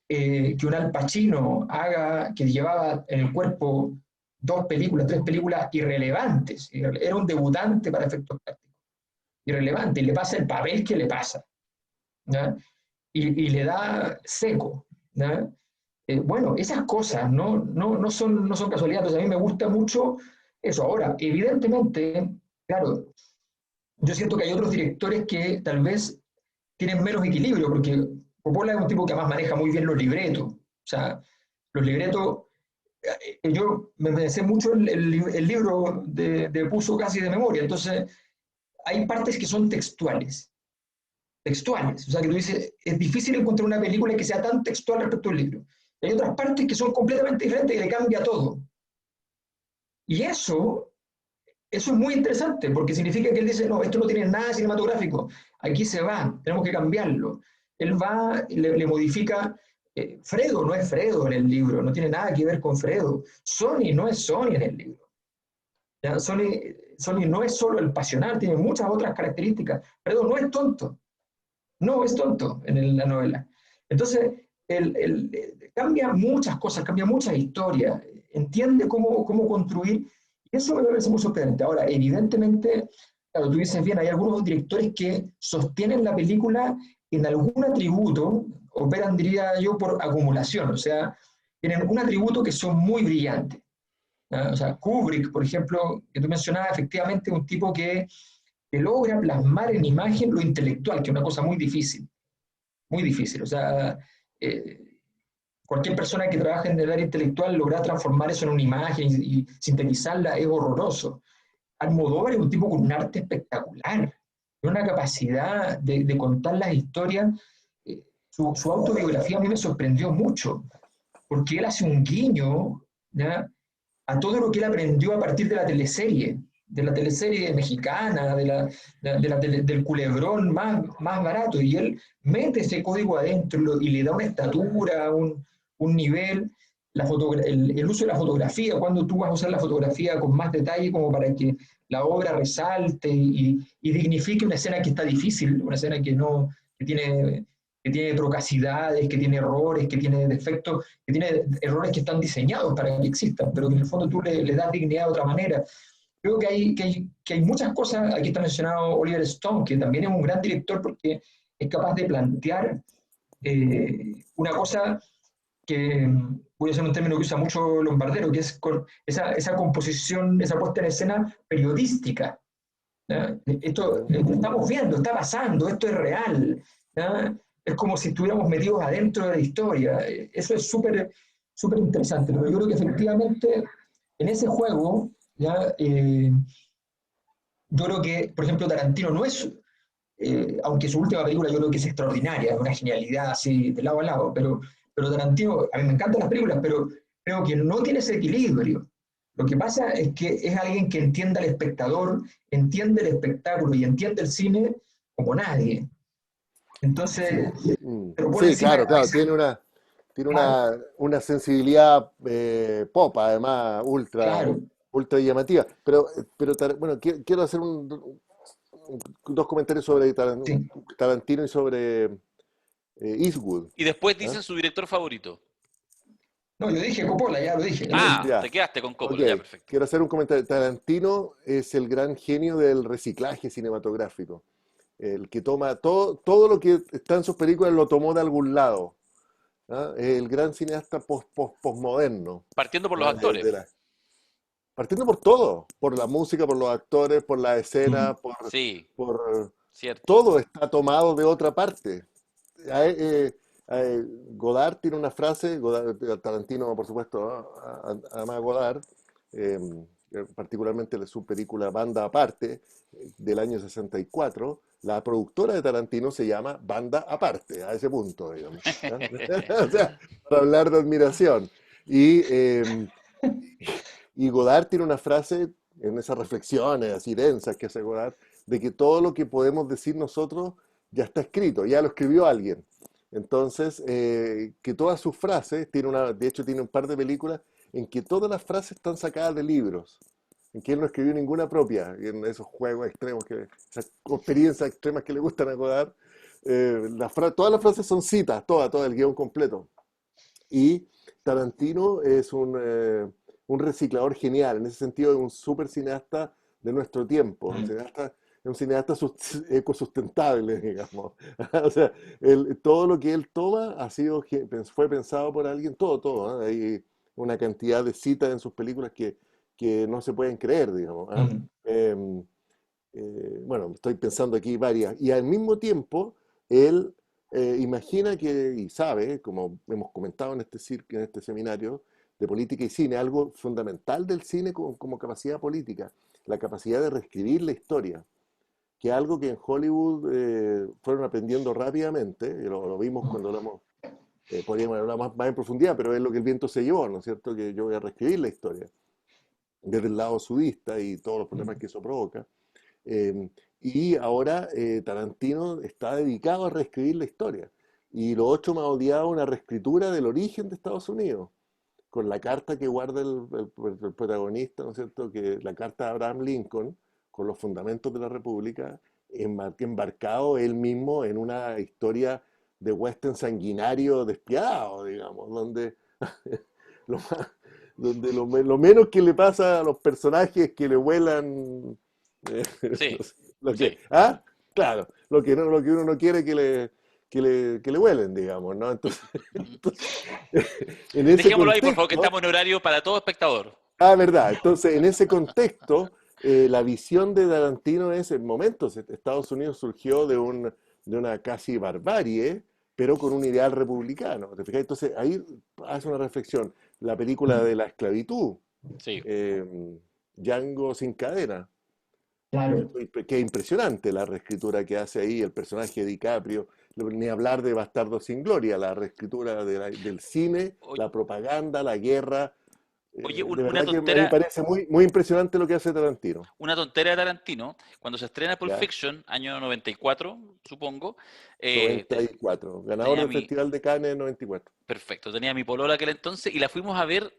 que un Al Pacino haga, que llevaba en el cuerpo 2 películas, 3 películas irrelevantes, era un debutante para efectos prácticos, irrelevante, y le pasa el papel que le pasa, ¿ya? Y le da seco, ¿ya? Bueno, esas cosas no son casualidades. A mí me gusta mucho eso. Ahora, evidentemente, claro, yo siento que hay otros directores que tal vez tienen menos equilibrio, porque Coppola es un tipo que además maneja muy bien los libretos. O sea, los libretos, yo me sé mucho el libro de Puzo casi de memoria, entonces hay partes que son textuales. O sea, que tú dices, es difícil encontrar una película que sea tan textual respecto al libro. Y hay otras partes que son completamente diferentes y le cambia todo. Y eso es muy interesante, porque significa que él dice, no, esto no tiene nada cinematográfico, aquí se va, tenemos que cambiarlo. Él va, le modifica, Fredo no es Fredo en el libro, no tiene nada que ver con Fredo. Sony no es Sony en el libro. ¿Ya? Sony no es solo el pasional, tiene muchas otras características. Fredo no es tonto, no es tonto en la novela. Entonces, cambia muchas cosas, cambia muchas historias, entiende cómo construir, y eso me parece muy sorprendente. Ahora, evidentemente, claro, tú dices bien, hay algunos directores que sostienen la película en algún atributo, operan, diría yo, por acumulación, o sea, tienen un atributo que son muy brillantes, ¿no? O sea, Kubrick, por ejemplo, que tú mencionabas, efectivamente, un tipo que logra plasmar en imagen lo intelectual, que es una cosa muy difícil. muy difícil. O sea, cualquier persona que trabaja en el área intelectual lograr transformar eso en una imagen y sintetizarla es horroroso. Almodóvar es un tipo con un arte espectacular, una capacidad de contar las historias. Su autobiografía a mí me sorprendió mucho, porque él hace un guiño, ¿ya?, a todo lo que él aprendió a partir de la teleserie mexicana, del culebrón más barato, y él mete ese código adentro y le da una estatura, un nivel, el uso de la fotografía, cuando tú vas a usar la fotografía con más detalle como para que la obra resalte y dignifique una escena que está difícil, una escena que tiene procacidades, que tiene errores, que tiene defectos, que tiene errores que están diseñados para que existan, pero que en el fondo tú le das dignidad de otra manera. Creo que hay muchas cosas. Aquí está mencionado Oliver Stone, que también es un gran director porque es capaz de plantear una cosa que, voy a usar un término que usa mucho Lombardero, que es con esa composición, esa puesta en escena periodística. Esto estamos viendo, está pasando, esto es real. ¿No? Es como si estuviéramos metidos adentro de la historia. Eso es súper súper interesante, pero yo creo que efectivamente en ese juego, ¿ya? Yo creo que, por ejemplo, Tarantino no es, aunque su última película yo creo que es extraordinaria, es una genialidad así de lado a lado, pero Tarantino, a mí me encantan las películas, pero creo que no tiene ese equilibrio. Lo que pasa es que es alguien que entiende al espectador, entiende el espectáculo y entiende el cine como nadie. Entonces, pero por Sí, encima de claro, la claro, mesa, tiene claro, una sensibilidad pop, además, claro, ultra llamativa. Bueno, quiero hacer dos comentarios sobre sí. Tarantino y sobre Eastwood. Y después ¿Ah? dicen su director favorito. No, yo dije Coppola, ya lo dije. Ah, Ya, te quedaste con ok. Coppola, ya, perfecto. Quiero hacer un comentario. Tarantino es el gran genio del reciclaje cinematográfico. El que toma todo lo que está en sus películas lo tomó de algún lado. ¿Ah? El gran cineasta postmoderno. Partiendo por los ¿Ah? actores. Partiendo por todo, por la música, por los actores, por la escena, Sí, por cierto. todo está tomado de otra parte. Eh, Godard tiene una frase, Tarantino, por supuesto, ¿no? Ama a Godard, eh, particularmente su película Banda Aparte, del año 64. La productora de Tarantino se llama Banda Aparte, a ese punto, digamos. ¿Ah? O sea, para hablar de admiración. Y Godard tiene una frase en esas reflexiones así densas que hace Godard, de que todo lo que podemos decir nosotros ya está escrito, ya lo escribió alguien. Entonces, que todas sus frases, de hecho tiene un par de películas en que todas las frases están sacadas de libros, en que él no escribió ninguna propia, en esos juegos extremos, esas experiencias extremas que le gustan a Godard, todas las frases son citas, todo el guión completo. Y Tarantino es un reciclador genial, en ese sentido es un súper cineasta de nuestro tiempo, un cineasta ecosustentable, digamos. O sea, todo lo que él toma fue pensado por alguien, todo. ¿Eh? Hay una cantidad de citas en sus películas que no se pueden creer, digamos. ¿Eh? Em, bueno, estoy pensando aquí varias. Y al mismo tiempo, él imagina y sabe, como hemos comentado en en este seminario de política y cine, algo fundamental del cine como capacidad política, la capacidad de reescribir la historia, que es algo que en Hollywood fueron aprendiendo rápidamente, y lo vimos cuando hablamos, podríamos hablar más en profundidad, pero es lo que el viento se llevó, ¿no es cierto? Que yo voy a reescribir la historia desde el lado sudista y todos los problemas que eso provoca. Eh, y ahora Tarantino está dedicado a reescribir la historia. Y Los Ocho más odiado, una reescritura del origen de Estados Unidos, con la carta que guarda el protagonista, ¿no es cierto? Que la carta de Abraham Lincoln, con los fundamentos de la República, embarcado él mismo en una historia de western sanguinario despiadado, digamos, donde lo, más- donde lo menos que le pasa a los personajes que le vuelan eh, Sí, lo sí. que, ¿ah? Claro, lo que uno no quiere que le vuelen, digamos, ¿no? Entonces, en ese Dejémoslo ahí, por favor, que contexto, estamos en horario para todo espectador. verdad, entonces en ese contexto, la visión de Tarantino es, en momentos, Estados Unidos surgió de una casi barbarie, pero con un ideal republicano. ¿Te fijas? Entonces ahí hace una reflexión. La película de la esclavitud, Sí. Django sin cadena, Claro. que es impresionante la reescritura que hace ahí el personaje de DiCaprio, ni hablar de Bastardo sin Gloria, la reescritura del cine, Oye, la propaganda, la guerra. oye, De una verdad que a mí me tontera, parece muy impresionante lo que hace Tarantino. una tontera de Tarantino, cuando se estrena Pulp ¿Ya? Fiction, año 94, supongo, noventa y cuatro ganador tenía del mi, Festival de Cannes en 94. perfecto, tenía mi polola aquel entonces y la fuimos a ver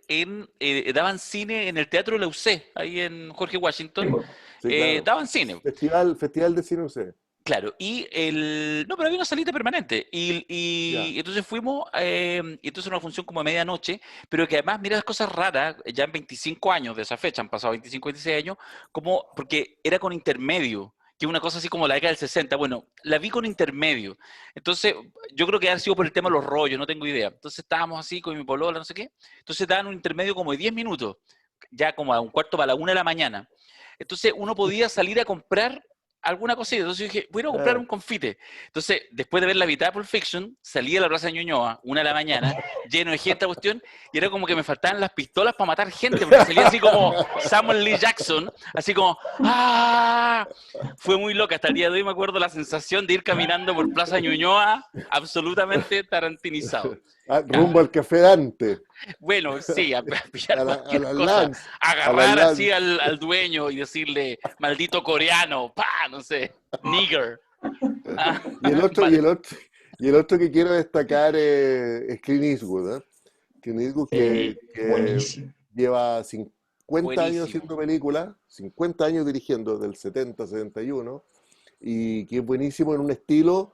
daban cine en el Teatro Leucé, ahí en Jorge Sí, Washington, pues. Sí, claro. daban cine. Festival de Cine UC. Claro, no, pero había una salita permanente. Ya. Y entonces fuimos, y entonces una función como a medianoche, pero que además, mira las cosas raras, ya en 25 años de esa fecha, han pasado 25, 26 años, como, porque era con intermedio, que es una cosa así como la década del 60. Bueno, la vi con intermedio. Entonces, yo creo que ha sido por el tema de los rollos, no tengo idea. Entonces estábamos así con mi polola, no sé qué. Entonces daban un intermedio como de 10 minutos, ya como a un cuarto para la 1 de la mañana. Entonces uno podía salir a comprar alguna cosita. Entonces yo dije, voy a ir a comprar Ah, un confite. Entonces, después de ver la mitad de Pulp Fiction, salí a la Plaza de Ñuñoa, 1 de la mañana, lleno de gente, cuestión, y era como que me faltaban las pistolas para matar gente, porque salía así como Samuel Lee Jackson, así como, ¡ah! Fue muy loca. Hasta el día de hoy me acuerdo la sensación de ir caminando por Plaza Ñuñoa, absolutamente tarantinizado. Ya, rumbo al Café Dante, bueno, sí, a pillar a cualquier la cosa, Lance, a la agarrar así Lance. al dueño y decirle, maldito coreano, pa, no sé, nigger. Ah, Y el otro, y vale. el otro, y el otro que quiero destacar es Clint Eastwood, ¿eh? Clint Eastwood que Buenísimo. lleva 50 años Buenísimo. haciendo películas, 50 años dirigiendo, del 70 71, y que es buenísimo en un estilo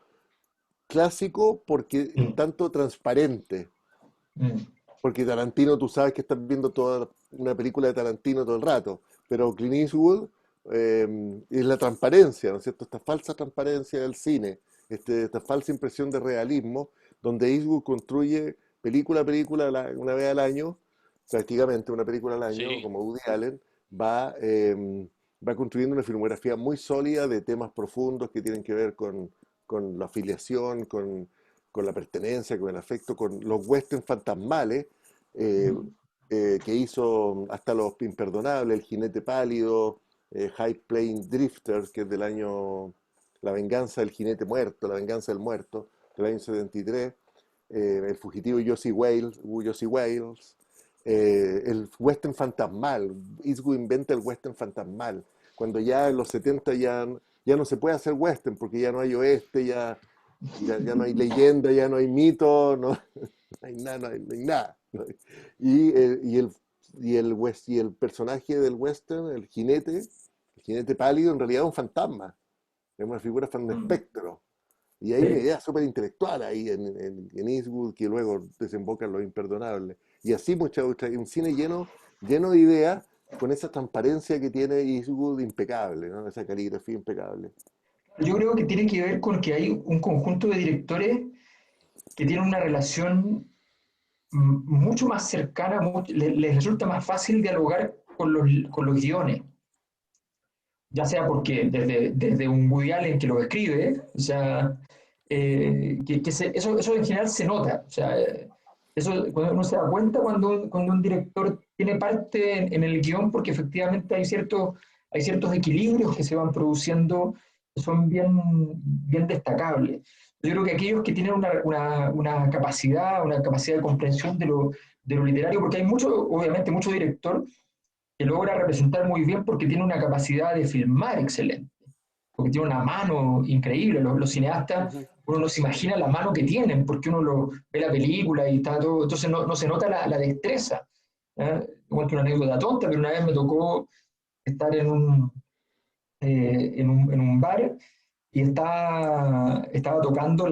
clásico porque en Mm, tanto transparente. mm, Porque Tarantino, tú sabes que estás viendo toda una película de Tarantino todo el rato, pero Clint Eastwood es la transparencia, ¿no es cierto? Esta falsa transparencia del cine, esta falsa impresión de realismo, donde Eastwood construye película a película una vez al año, prácticamente una película al año, Sí. como Woody Allen, va construyendo una filmografía muy sólida de temas profundos que tienen que ver con la afiliación, con la pertenencia, con el afecto, con los western fantasmales, eh, mm. que hizo hasta Los Imperdonables, El Jinete Pálido, High Plains Drifters, que es del año La Venganza del Jinete Muerto, La Venganza del Muerto, del año 73, El Fugitivo Josie Wales, el western fantasmal. Eastwood inventa el western fantasmal, cuando ya en los 70 ya no se puede hacer western, porque ya no hay oeste, ya no hay leyenda, ya no hay mito, no, no hay nada, no hay nada. Y, y el personaje del western, el jinete pálido, en realidad es un fantasma, es una figura, un Mm. espectro. Y hay una Sí. idea súper intelectual ahí en Eastwood que luego desemboca en Lo Imperdonable. Y así muchas otras, un cine lleno de ideas, con esa transparencia que tiene Eastwood impecable, ¿no? Esa caligrafía impecable. Yo creo que tiene que ver con que hay un conjunto de directores que tienen una relación mucho más cercana, les resulta más fácil dialogar con los guiones, ya sea porque desde un Woody Allen que lo escribe, o sea, eso en general se nota, o sea, eso cuando uno se da cuenta cuando un director tiene parte en el guión, porque efectivamente hay ciertos equilibrios que se van produciendo que son bien destacables. Yo creo que aquellos que tienen una capacidad de comprensión de lo literario, porque hay obviamente mucho director que logra representar muy bien porque tiene una capacidad de filmar excelente, porque tiene una mano increíble. Los cineastas, Ujú. uno no se imagina la mano que tienen, porque uno ve la película y está todo, entonces no se nota la destreza. ¿Eh? Cuento una anécdota tonta, pero una vez me tocó estar en un bar y estaba tocando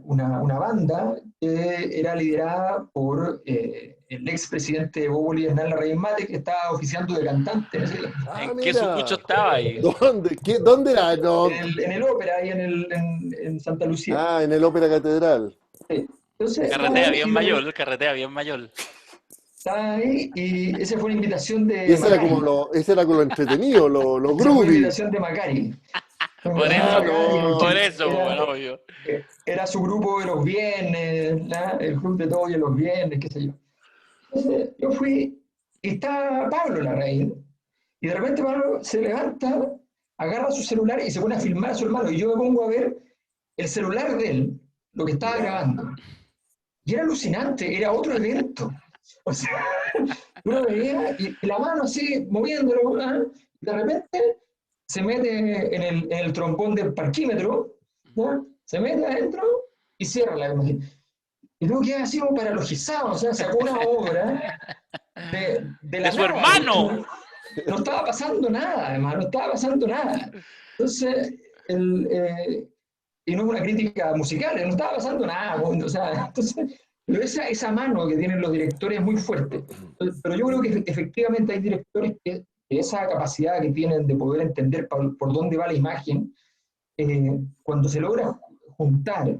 una banda que era liderada por el expresidente de Bópoli, Hernán Larraín Mate, que estaba oficiando de cantante Ah, ¿En qué sucucho mira, estaba ahí? ¿dónde? ¿Dónde era? No. en el ópera, ahí en Santa Lucía. Ah, en el Ópera Catedral. Sí. Entonces, estaba Carretea ahí, bien mayol, carretea bien mayol. y esa fue una invitación Y de Macari. ese era como lo entretenido, lo Esa fue una groovy. invitación de Macari. Por Ah, eso, no. por eso, Era, bueno, obvio. era su grupo de los viernes, ¿no? El club de todos los viernes, qué sé yo. Entonces yo fui y está Pablo Larraín, y de repente Pablo se levanta, agarra su celular y se pone a filmar a su hermano, y yo me pongo a ver el celular de él, lo que estaba Ya. grabando. Y era alucinante, era otro evento. O sea, uno veía y la mano así moviéndolo, ¿ah? Y de repente se mete en el trombón del parquímetro, ¿no? Se mete adentro y cierra la imagen. Y luego queda así como paralogizado, o sea, sacó una obra de ¡De la su nada, porque hermano! no estaba pasando nada, además, no estaba pasando nada. Entonces, y no es una crítica musical, no estaba pasando nada, o sea, entonces, pero esa mano que tienen los directores es muy fuerte. Pero yo creo que efectivamente hay directores que esa capacidad que tienen de poder entender por dónde va la imagen, cuando se logra juntar,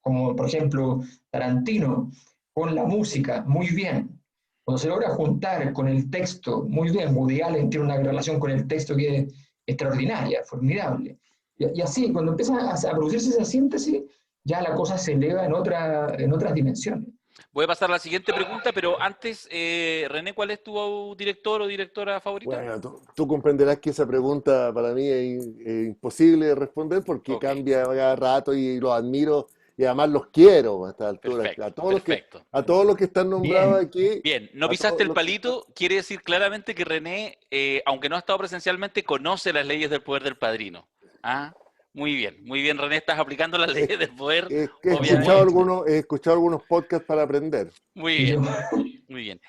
como por ejemplo Tarantino, con la música, muy bien. Cuando se logra juntar con el texto, muy bien. Woody Allen tiene una relación con el texto que es extraordinaria, formidable. Y así, cuando empieza a producirse esa síntesis, ya la cosa se eleva en otras dimensiones. Voy a pasar a la siguiente pregunta, pero antes, René, ¿cuál es tu director o directora favorita? Bueno, tú comprenderás que esa pregunta para mí es imposible de responder porque Ok, cambia cada rato y los admiro y además los quiero a esta altura. perfecto, A todos perfecto. los que están nombrados Bien, aquí, Bien, no a pisaste todos el los que están. palito, quiere decir claramente que René, aunque no ha estado presencialmente, conoce las leyes del poder del padrino. Ah, muy bien, René, estás aplicando las leyes del poder, He por escuchado obviamente. supuesto. algunos podcasts para aprender. Muy Y yo, bien, muy bien.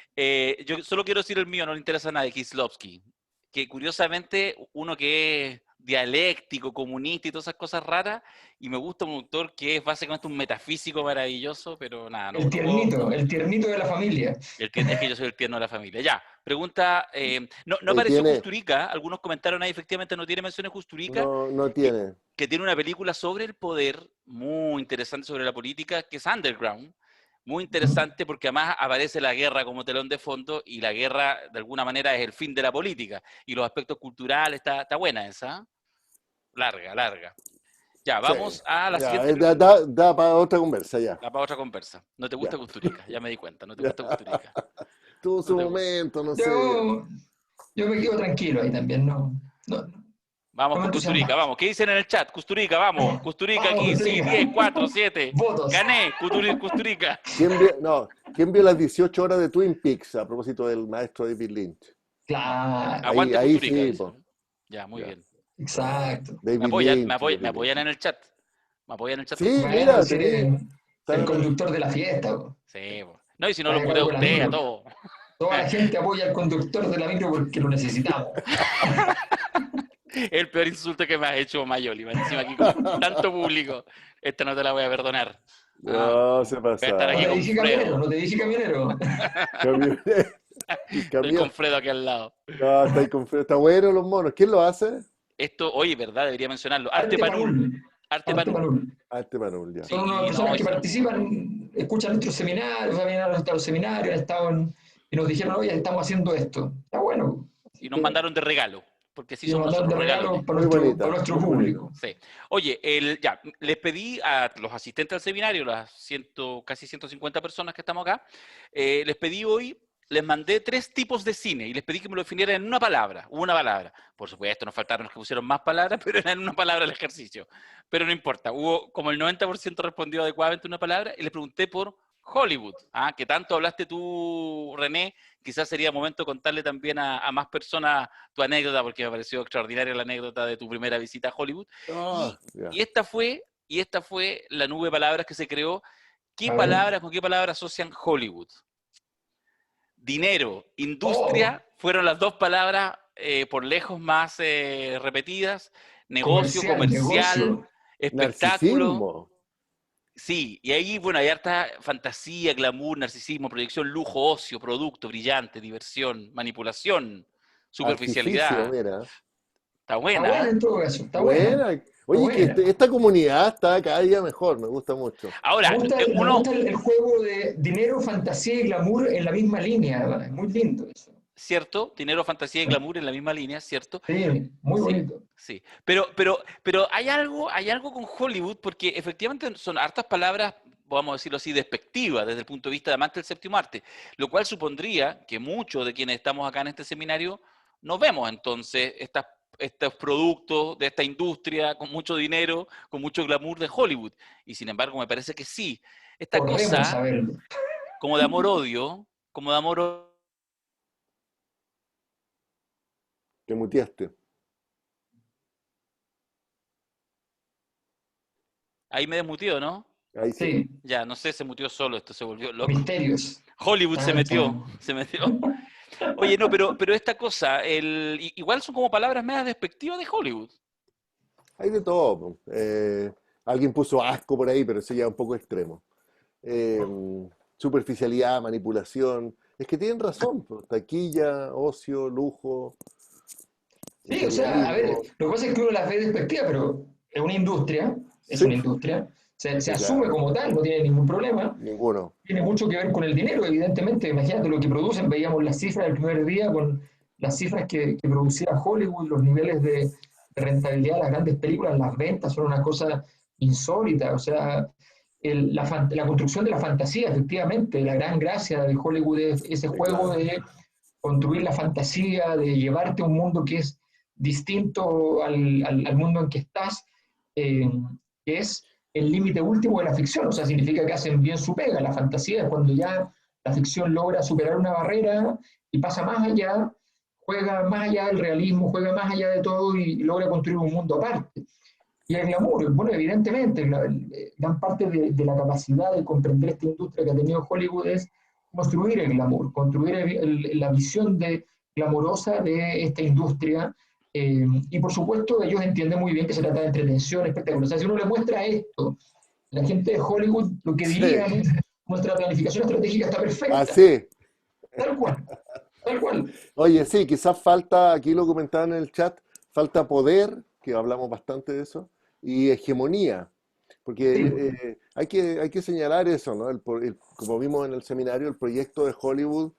Yo solo quiero decir el mío, no le interesa a nadie, Kieslowski, que curiosamente uno que es dialéctico, comunista y todas esas cosas raras, y me gusta un autor que es básicamente un metafísico maravilloso, pero nada, no, no puedo. el tiernito de la familia. Es que yo soy el tierno de la familia. Ya, pregunta, no Hoy apareció tiene, Kusturica, algunos comentaron ahí, efectivamente no tiene menciones Kusturica, no que, tiene. que tiene una película sobre el poder, muy interesante sobre la política, que es Underground, muy interesante porque además aparece la guerra como telón de fondo y la guerra de alguna manera es el fin de la política y los aspectos culturales, está buena esa, larga, larga. Ya, Sí, vamos a la ya, siguiente pregunta. da para otra conversa, ya. La para otra conversa. No te Ya, gusta Kusturica, ya me di cuenta, no te ya. gusta Kusturica. Tuvo No su te gusta. momento, no sé. Yo, yo me quedo tranquilo ahí también, Vamos no me por entusiasma. Kusturica, vamos. ¿Qué dicen en el chat? Kusturica, vamos. Kusturica Vamos, aquí, Costa sí, Rica. 10, 4, 7. Votos. Gané, Kusturica. ¿Quién vio las 18 horas de Twin Peaks a propósito del maestro David Lynch? Claro, Aguante Ahí Kusturica, sí, dice. po. ¿No? Ya, muy Ya. bien. exacto. David Lynch, Me David Lynch. apoyan en el chat. Me apoyan en el chat, Sí, Kusturica. mira, Bueno, si eres están el en el- conductor de la fiesta, Sí, po. No, y si no estás lo a mutea cargo de la usted a micro. todo. Toda la gente apoya al conductor de la micro porque lo necesitamos. El peor insulto que me has hecho, Mayoli. Encima aquí con tanto público. Esta no te la voy a perdonar. No, se Voy a estar No aquí te pasa. con dije camionero, Fredo. no te dije camionero. Camión, Estoy con camión. Fredo aquí al lado. No, está ahí con frío. Está bueno los monos. ¿Quién lo hace? Esto, oye, ¿verdad? Debería mencionarlo. Arte Arte Panul. Panul. Arte Arte Panul. Panul. Arte Manuel, ya. Son unas Sí, no, personas y que participan, escuchan nuestros seminarios, habían estado los seminarios, y nos dijeron, oye, estamos haciendo esto. Está bueno. Así nos que, mandaron de regalo, porque sí y nos somos mandaron nosotros de regalo regalones. Muy para bonita, nuestro muy bonita. público. Sí. Oye, ya, les pedí a los asistentes al seminario, casi 150 personas que estamos acá, les pedí hoy, les mandé 3 tipos de cine y les pedí que me lo definieran en una palabra. Por supuesto, nos faltaron los que pusieron más palabras, pero era en una palabra el ejercicio. Pero no importa, hubo como el 90% respondió adecuadamente una palabra y les pregunté por Hollywood, que tanto hablaste tú, René, quizás sería momento contarle también a más personas tu anécdota, porque me pareció extraordinaria la anécdota de tu primera visita a Hollywood. Ah, ya. Y esta fue la nube de palabras que se creó. A ver. ¿Con qué palabras asocian Hollywood? Dinero, Oh, industria, fueron las 2 palabras por lejos más repetidas. Negocio, comercial, comercial, negocio. espectáculo. Narcisismo. Sí, y ahí, bueno, hay harta fantasía, glamour, narcisismo, proyección, lujo, ocio, producto, brillante, diversión, manipulación, Artificio, superficialidad. mira. Está Está buena, buena ¿eh? en todo caso, está buena. Buena. Está Oye, que buena. esta comunidad está cada día mejor, me gusta mucho. Ahora, Me gusta el juego de dinero, fantasía y glamour en la misma línea, ¿verdad? Es muy lindo eso. ¿cierto? Dinero, fantasía y glamour en la misma línea, ¿cierto? Sí, muy Sí, bonito. sí. Pero hay algo con Hollywood, porque efectivamente son hartas palabras, vamos a decirlo así, despectivas desde el punto de vista de amante del séptimo arte, lo cual supondría que muchos de quienes estamos acá en este seminario no vemos entonces estos productos de esta industria con mucho dinero, con mucho glamour de Hollywood. Y sin embargo, me parece que sí. Esta Corremos a cosa, verlo. como de amor-odio, como de amor. Te muteaste. Ahí me desmutió, ¿no? Ahí sí. Sí, Ya, no sé, se mutió solo, esto se volvió loco. misterios. Hollywood se Chan, metió, chan. se metió. Oye, no, pero esta cosa, igual son como palabras medias despectivas de Hollywood. Hay de todo, po. Alguien puso asco por ahí, pero eso ya es un poco extremo. Eh, Superficialidad, manipulación. Es que tienen razón, po. Taquilla, ocio, lujo, Sí, o sea, a ver, materialismo. lo que pasa es que uno las ve despectivas, pero es una industria, es Sí, una industria, se sí, asume claro. como tal, no tiene ningún problema, Ninguno. tiene mucho que ver con el dinero, evidentemente, imagínate lo que producen, veíamos las cifras del primer día con las cifras que producía Hollywood, los niveles de rentabilidad de las grandes películas, las ventas son una cosa insólita, o sea, la construcción de la fantasía, efectivamente, la gran gracia de Hollywood es ese Sí, juego claro. de construir la fantasía, de llevarte a un mundo que es distinto al mundo en que estás, eh, que es el límite último de la ficción, o sea, significa que hacen bien su pega. La fantasía es cuando ya la ficción logra superar una barrera y pasa más allá, juega más allá del realismo, juega más allá de todo y logra construir un mundo aparte. Y el glamour, bueno, evidentemente, gran parte de la capacidad de comprender esta industria que ha tenido Hollywood es construir el glamour, construir la visión glamorosa de esta industria. Y por supuesto, ellos entienden muy bien que se trata de entretención, espectáculo. O sea, si uno le muestra esto, la gente de Hollywood lo que diría Sí, es: nuestra planificación estratégica está perfecta, así. tal cual, tal cual. Oye, sí, quizás falta, aquí lo comentaban en el chat, falta poder, que hablamos bastante de eso, y hegemonía. Porque Sí, hay que señalar eso, ¿no? Como vimos en el seminario, el proyecto de Hollywood,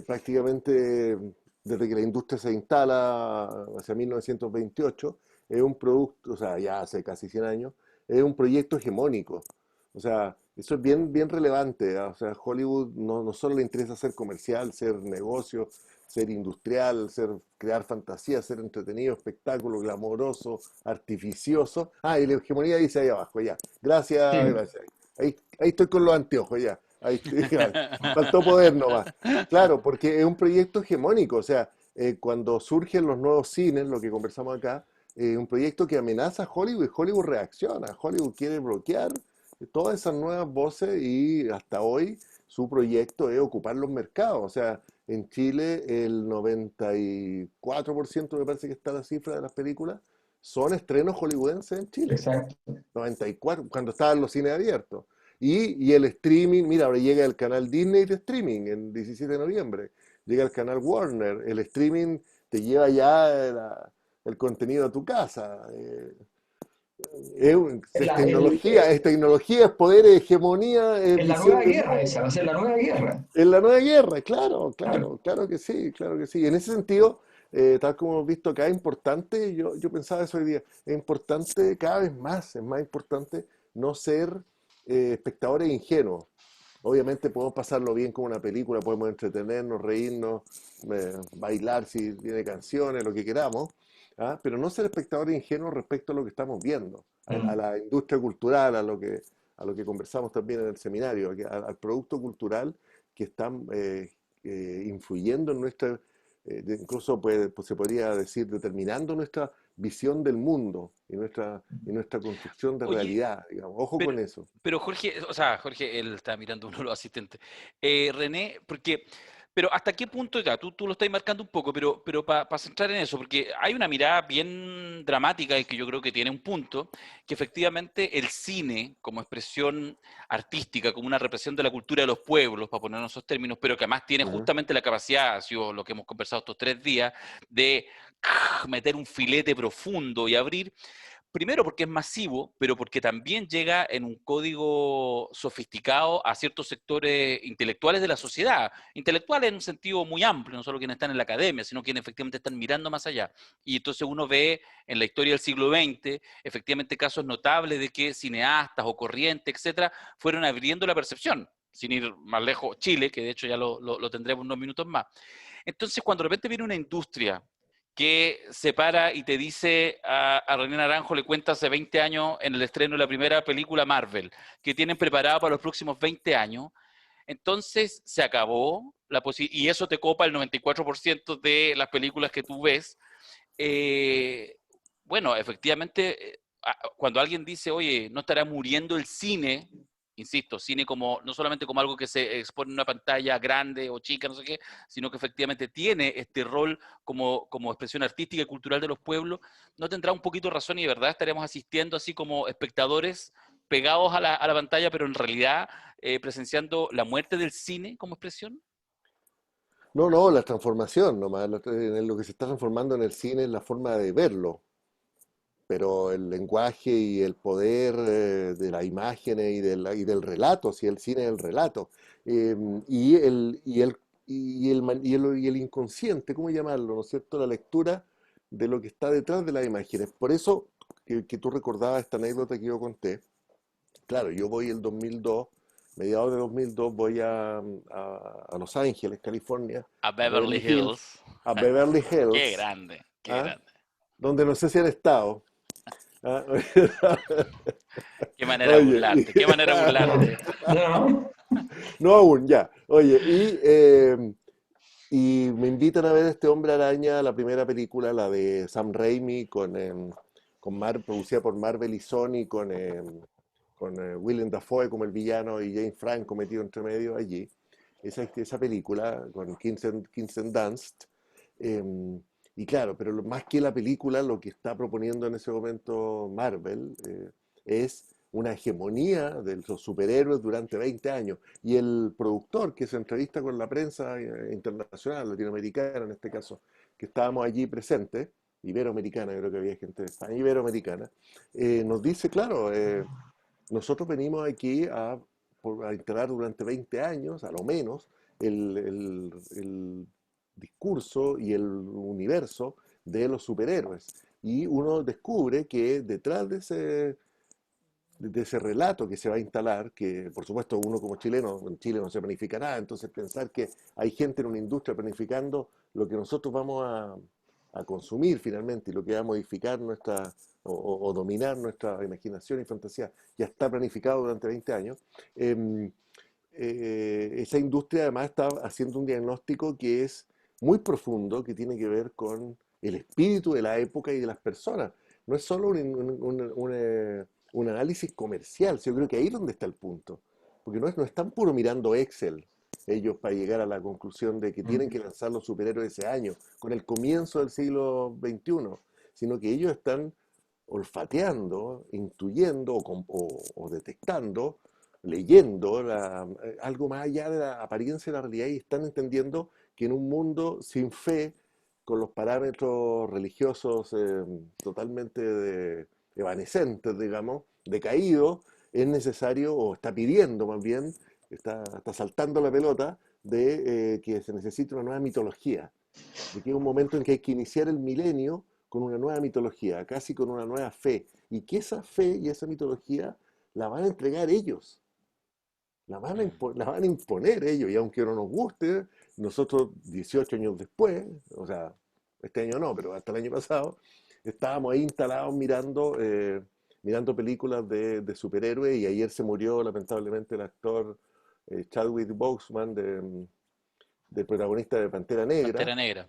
prácticamente desde que la industria se instala hacia 1928, es un producto, o sea, ya hace casi 100 años, es un proyecto hegemónico. O sea, eso es bien, bien relevante, ¿ah? O sea, Hollywood no solo le interesa ser comercial, ser negocio, ser industrial, crear fantasía, ser entretenido, espectáculo, glamoroso, artificioso. Ah, y la hegemonía dice ahí abajo, ya. Gracias, sí, gracias. Ahí estoy con los anteojos, ya. Ahí, ya. Faltó poder nomás. Claro, porque es un proyecto hegemónico, o sea, cuando surgen los nuevos cines, lo que conversamos acá, un proyecto que amenaza a Hollywood y Hollywood reacciona. Hollywood quiere bloquear todas esas nuevas voces y hasta hoy su proyecto es ocupar los mercados. O sea, en Chile el 94% me parece que está la cifra de las películas son estrenos hollywoodenses en Chile. exacto. 94, cuando estaban los cines abiertos. Y el streaming, mira, ahora llega el canal Disney de streaming el 17 de noviembre. Llega el canal Warner. El streaming te lleva ya el contenido a tu casa. La, el, Es tecnología, es poder, es hegemonía, es en la visión nueva del guerra esa, mundo. va a ser la nueva guerra. Es la nueva guerra, claro, Claro. claro, claro que sí, claro que sí. En ese sentido, tal como hemos visto acá, es importante, yo pensaba eso hoy día, es importante cada vez más, es más importante no ser espectadores ingenuos. Obviamente podemos pasarlo bien con una película, podemos entretenernos, reírnos, bailar si tiene canciones, lo que queramos, ¿ah? Pero no ser espectadores ingenuos respecto a lo que estamos viendo, a Mm. la industria cultural, a lo que conversamos también en el seminario, al producto cultural que están influyendo en nuestra, incluso pues, se podría decir, determinando nuestra visión del mundo y nuestra construcción de Oye, realidad, digamos. Ojo pero, con eso. pero Jorge, o sea, Jorge, él está mirando uno de los asistentes. René, pero ¿hasta qué punto ya? Tú lo estás marcando un poco, pero para centrar en eso, porque hay una mirada bien dramática y que yo creo que tiene un punto, que efectivamente el cine como expresión artística, como una represión de la cultura de los pueblos, para poner esos términos, pero que además tiene Ujú. justamente la capacidad, ha sido lo que hemos conversado estos 3 días, de meter un filete profundo y abrir. Primero porque es masivo, pero porque también llega en un código sofisticado a ciertos sectores intelectuales de la sociedad. Intelectuales en un sentido muy amplio, no solo quienes están en la academia, sino quienes efectivamente están mirando más allá. Y entonces uno ve en la historia del siglo XX, efectivamente casos notables de que cineastas o corrientes, etcétera, fueron abriendo la percepción. Sin ir más lejos, Chile, que de hecho ya lo tendremos unos minutos más. Entonces, cuando de repente viene una industria que se para y te dice a René Naranjo, le cuenta hace 20 años en el estreno de la primera película Marvel, que tienen preparada para los próximos 20 años, entonces se acabó la posibilidad, y eso te copa el 94% de las películas que tú ves. Bueno, efectivamente, cuando alguien dice, oye, no estará muriendo el cine, insisto, cine como no solamente como algo que se expone en una pantalla grande o chica, no sé qué, sino que efectivamente tiene este rol como expresión artística y cultural de los pueblos, no tendrá un poquito razón y de verdad estaremos asistiendo así como espectadores pegados a la pantalla, pero en realidad presenciando la muerte del cine como expresión. No, no, la transformación nomás. Lo que se está transformando en el cine es la forma de verlo, pero el lenguaje y el poder de las imágenes y del relato, si el cine es el relato, eh, y el inconsciente, ¿cómo llamarlo? ¿No es cierto? La lectura de lo que está detrás de las imágenes. Por eso que tú recordabas esta anécdota que yo conté. Claro, yo voy el 2002, mediados de 2002, voy a Los Ángeles, California, A a Beverly Beverly Hills, Hills. a Beverly Qué Hills, grande, qué ¿ah? grande. Donde no sé si han estado. ¿Ah? Qué manera de Oye, burlarte, qué manera de burlarte. No, no aún, ya. Oye, y me invitan a ver este Hombre Araña, la primera película, la de Sam Raimi, producida por Marvel y Sony, con Willem Dafoe como el villano y James Franco metido entre medio allí. Esa película con Kirsten Dunst. Y claro, pero más que la película, lo que está proponiendo en ese momento Marvel es una hegemonía de los superhéroes durante 20 años. Y el productor que se entrevista con la prensa internacional, latinoamericana en este caso, que estábamos allí presentes, iberoamericana, yo creo que había gente de España, iberoamericana, nos dice, claro, nosotros venimos aquí a instalar durante 20 años, a lo menos, el discurso y el universo de los superhéroes. Y uno descubre que detrás de ese relato que se va a instalar, que por supuesto uno como chileno, en Chile no se planifica nada, entonces pensar que hay gente en una industria planificando lo que nosotros vamos a consumir finalmente y lo que va a modificar o dominar nuestra imaginación y fantasía, ya está planificado durante 20 años. Esa industria además está haciendo un diagnóstico que es muy profundo, que tiene que ver con el espíritu de la época y de las personas. No es solo un análisis comercial, yo creo que ahí es donde está el punto, porque no están puro mirando Excel ellos para llegar a la conclusión de que tienen que lanzar los superhéroes ese año, con el comienzo del siglo XXI, sino que ellos están olfateando, intuyendo o detectando, leyendo algo más allá de la apariencia de la realidad y están entendiendo que en un mundo sin fe, con los parámetros religiosos totalmente evanescentes, digamos, decaídos, es necesario, o está pidiendo más bien, está saltando la pelota de que se necesita una nueva mitología, de que es un momento en que hay que iniciar el milenio con una nueva mitología, casi con una nueva fe, y que esa fe y esa mitología la van a entregar ellos, la van a imponer ellos, y aunque no nos guste, nosotros 18 años después, o sea, este año no, pero hasta el año pasado, estábamos ahí instalados mirando películas de superhéroes, y ayer se murió lamentablemente el actor Chadwick Boseman, del protagonista de Pantera Negra, Pantera Negra.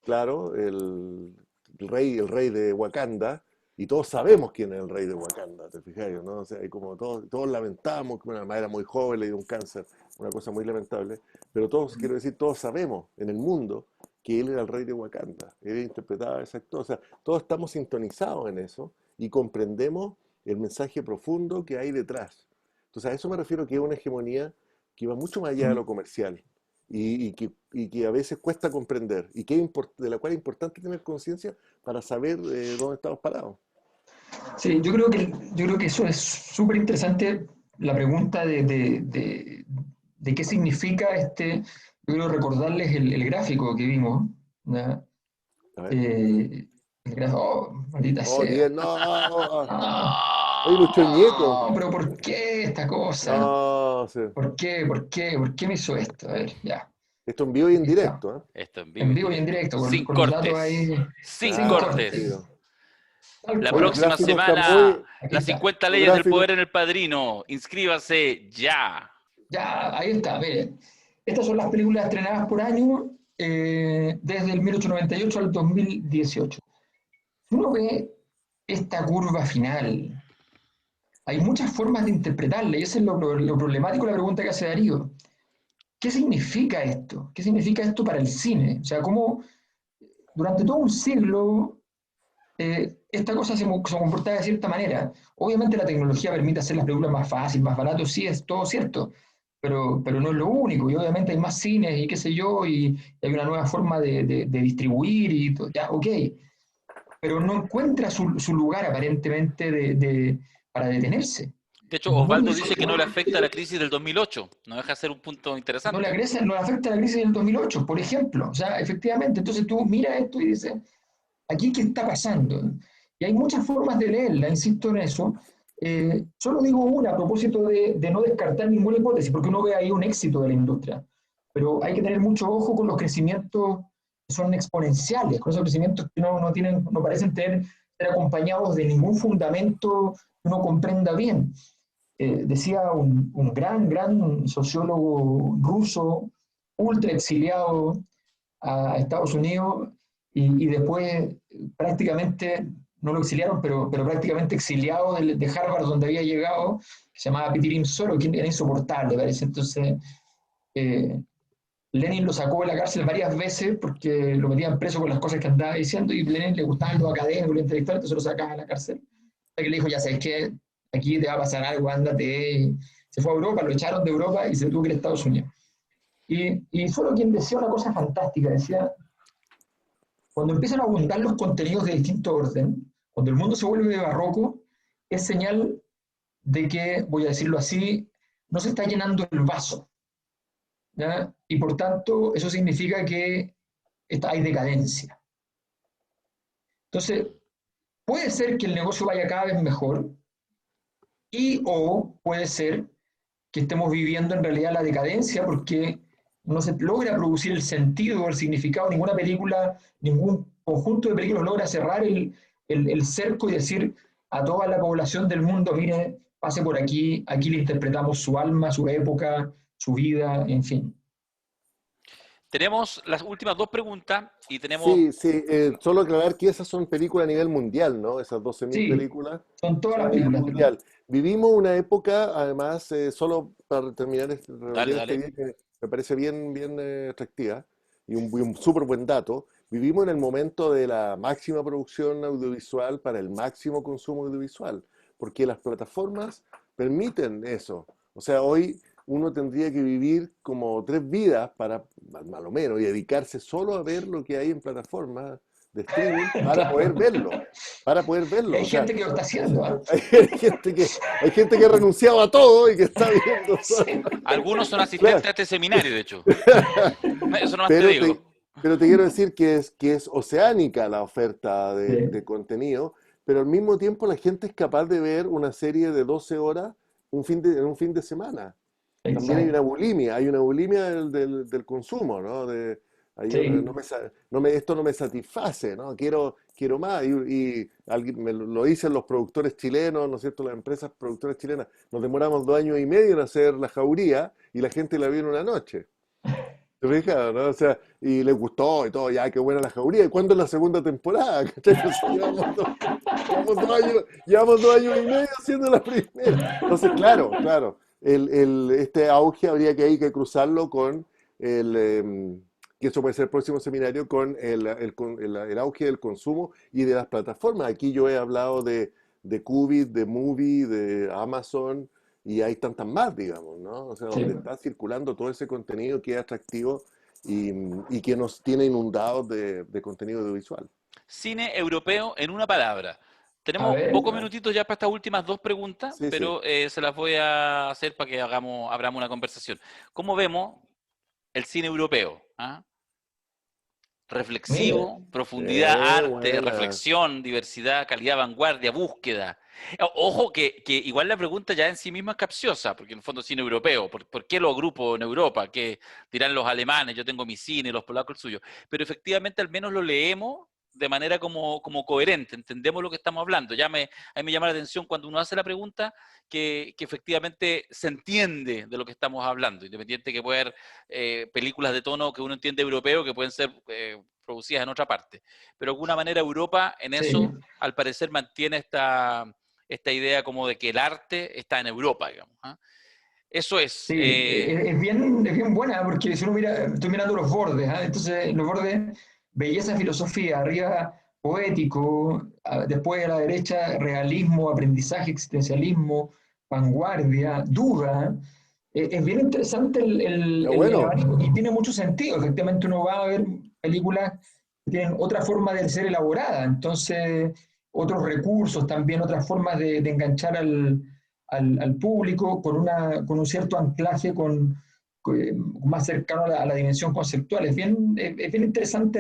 claro, el rey de Wakanda, y todos sabemos quién es el rey de Wakanda, ¿te fijas? ¿No? O sea, hay como todos lamentamos que una madre era muy joven, le dio un cáncer, una cosa muy lamentable, pero todos, quiero decir, todos sabemos en el mundo que él era el rey de Wakanda, él interpretaba a ese actor, o sea, todos estamos sintonizados en eso y comprendemos el mensaje profundo que hay detrás. Entonces a eso me refiero, que es una hegemonía que va mucho más allá de lo comercial y que a veces cuesta comprender y de la cual es importante tener conciencia para saber dónde estamos parados. Sí, yo creo que eso es súper interesante, la pregunta de qué significa yo quiero recordarles el gráfico que vimos, ¿ya? A ver. El gráfico, oh, maldita Oh, sea. 10, no. Ah, Oye, mucho ñeco. no, pero ¿por qué esta cosa? No, sí. ¿Por qué? ¿Por qué? ¿Por qué me hizo esto? A ver, ya, Esto en vivo y en aquí está. directo, ¿eh? Esto en vivo En y en vivo y en directo. directo, Sin con los datos cortes. ahí, Sin sin Ah, cortes. cortes. mira. Tal La cual. Bueno, el próxima gráfico está semana, muy. Aquí las está. 50 El leyes del poder gráfico. en El Padrino. Inscríbase ya. Ya, ahí está, miren. Estas son las películas estrenadas por año desde el 1898 al 2018. Si uno ve esta curva final, hay muchas formas de interpretarla y eso es lo problemático de la pregunta que hace Darío. ¿Qué significa esto? ¿Qué significa esto para el cine? O sea, cómo durante todo un siglo esta cosa se comportaba de cierta manera. Obviamente la tecnología permite hacer las películas más fáciles, más baratos, sí, es todo cierto, pero no es lo único, y obviamente hay más cines y qué sé yo, y hay una nueva forma de distribuir, y ya, ok, pero no encuentra su lugar aparentemente para detenerse. De hecho, Muy Osvaldo dice que no le afecta la difícil. crisis del 2008. No deja de ser un punto interesante. No le afecta la crisis del 2008, por ejemplo. O sea, efectivamente, entonces tú miras esto y dices, ¿aquí qué está pasando? Y hay muchas formas de leerla, insisto en eso. Solo digo una a propósito de no descartar ninguna hipótesis, porque uno ve ahí un éxito de la industria. Pero hay que tener mucho ojo con los crecimientos que son exponenciales, con esos crecimientos que no parecen ser acompañados de ningún fundamento que uno comprenda bien. Decía un gran sociólogo ruso, ultra exiliado a Estados Unidos y después prácticamente, no lo exiliaron, pero prácticamente exiliado de Harvard donde había llegado, que se llamaba Pitirim Solo, que era insoportable, parece. Entonces, eh, Lenin lo sacó de la cárcel varias veces porque lo metían preso con las cosas que andaba diciendo y Lenin le gustaban los académicos, los intelectuales, entonces lo sacaba de la cárcel. Hasta que le dijo, ya sabes que aquí te va a pasar algo, ándate. Se fue a Europa, lo echaron de Europa y se tuvo que ir a Estados Unidos. Y solo quien decía una cosa fantástica, decía, cuando empiezan a abundar los contenidos de distinto orden, cuando el mundo se vuelve barroco, es señal de que, voy a decirlo así, no se está llenando el vaso, ¿ya? Y por tanto, eso significa que hay decadencia. Entonces, puede ser que el negocio vaya cada vez mejor y o puede ser que estemos viviendo en realidad la decadencia porque no se logra producir el sentido o el significado, ninguna película, ningún conjunto de películas logra cerrar el cerco y decir a toda la población del mundo, mire, pase por aquí, aquí le interpretamos su alma, su época, su vida, en fin. Tenemos las últimas dos preguntas y tenemos. Sí, sí, solo aclarar que esas son películas a nivel mundial, ¿no? Esas 12.000 Sí, películas son todas son las a nivel películas, ¿verdad? mundial. Vivimos una época, además, solo para terminar, Dale, redondear esta dale. idea que me parece bien atractiva y un súper buen dato. Vivimos en el momento de la máxima producción audiovisual para el máximo consumo audiovisual, porque las plataformas permiten eso. O sea, hoy uno tendría que vivir como 3 vidas para, más o menos, y dedicarse solo a ver lo que hay en plataformas de streaming para poder Claro. verlo, para poder Y verlo. hay O sea, gente que lo está haciendo, ¿eh? hay gente que ha renunciado a todo y que está viendo solo. Sí. Algunos son Claro, asistentes a este seminario, de hecho. Eso nomás te pero digo. pero te quiero decir que es oceánica la oferta Sí, de contenido, pero al mismo tiempo la gente es capaz de ver una serie de 12 horas en un fin de semana. También exacto. hay una bulimia del consumo, ¿no? Sí, Esto no me satisface, ¿no? Quiero más. Y alguien lo dicen los productores chilenos, ¿no es cierto? Las empresas productoras chilenas. Nos demoramos 2 años y medio en hacer La Jauría y la gente la vio en una noche. ¿Te fijas, no? O sea, y les gustó y todo, ya, qué buena La Jauría. ¿Y cuándo es la segunda temporada? ¿Cachai? Pues llevamos 2 años y medio haciendo la primera. Entonces, claro, este auge habría que hay que cruzarlo con que eso puede ser el próximo seminario, con el auge del consumo y de las plataformas. Aquí yo he hablado de Qubit, de Movie, de Amazon, y hay tantas más, digamos, ¿no? O sea, donde sí. está circulando todo ese contenido que es atractivo y que nos tiene inundados de contenido audiovisual. Cine europeo en una palabra. Tenemos ver. pocos minutitos ya para estas últimas dos preguntas, Sí, pero se las voy a hacer para que abramos una conversación. ¿Cómo vemos el cine europeo? ¿Ah? Mira, Reflexivo, profundidad, arte, Buena. reflexión, diversidad, calidad, vanguardia, búsqueda. Ojo que igual la pregunta ya en sí misma es capciosa, porque en el fondo es cine europeo. ¿Por qué lo agrupo en Europa? ¿Qué dirán los alemanes? Yo tengo mi cine, los polacos el suyo. Pero efectivamente al menos lo leemos de manera como coherente, entendemos lo que estamos hablando. A mí me llama la atención cuando uno hace la pregunta que efectivamente se entiende de lo que estamos hablando, independiente que pueda haber películas de tono que uno entiende europeo que pueden ser producidas en otra parte. Pero de alguna manera Europa en sí, eso, al parecer, mantiene esta idea como de que el arte está en Europa, digamos. ¿Ah? Eso es. sí, es bien buena, porque si uno mira, estoy mirando los bordes, ¿ah? Entonces los bordes, belleza, filosofía, arriba poético, después a la derecha realismo, aprendizaje, existencialismo, vanguardia, duda. Es bien interesante Está el bueno. abanico y tiene mucho sentido. Efectivamente, uno va a ver películas que tienen otra forma de ser elaborada, entonces otros recursos también, otras formas de enganchar al público con un cierto anclaje más cercano a la dimensión conceptual. Es bien interesante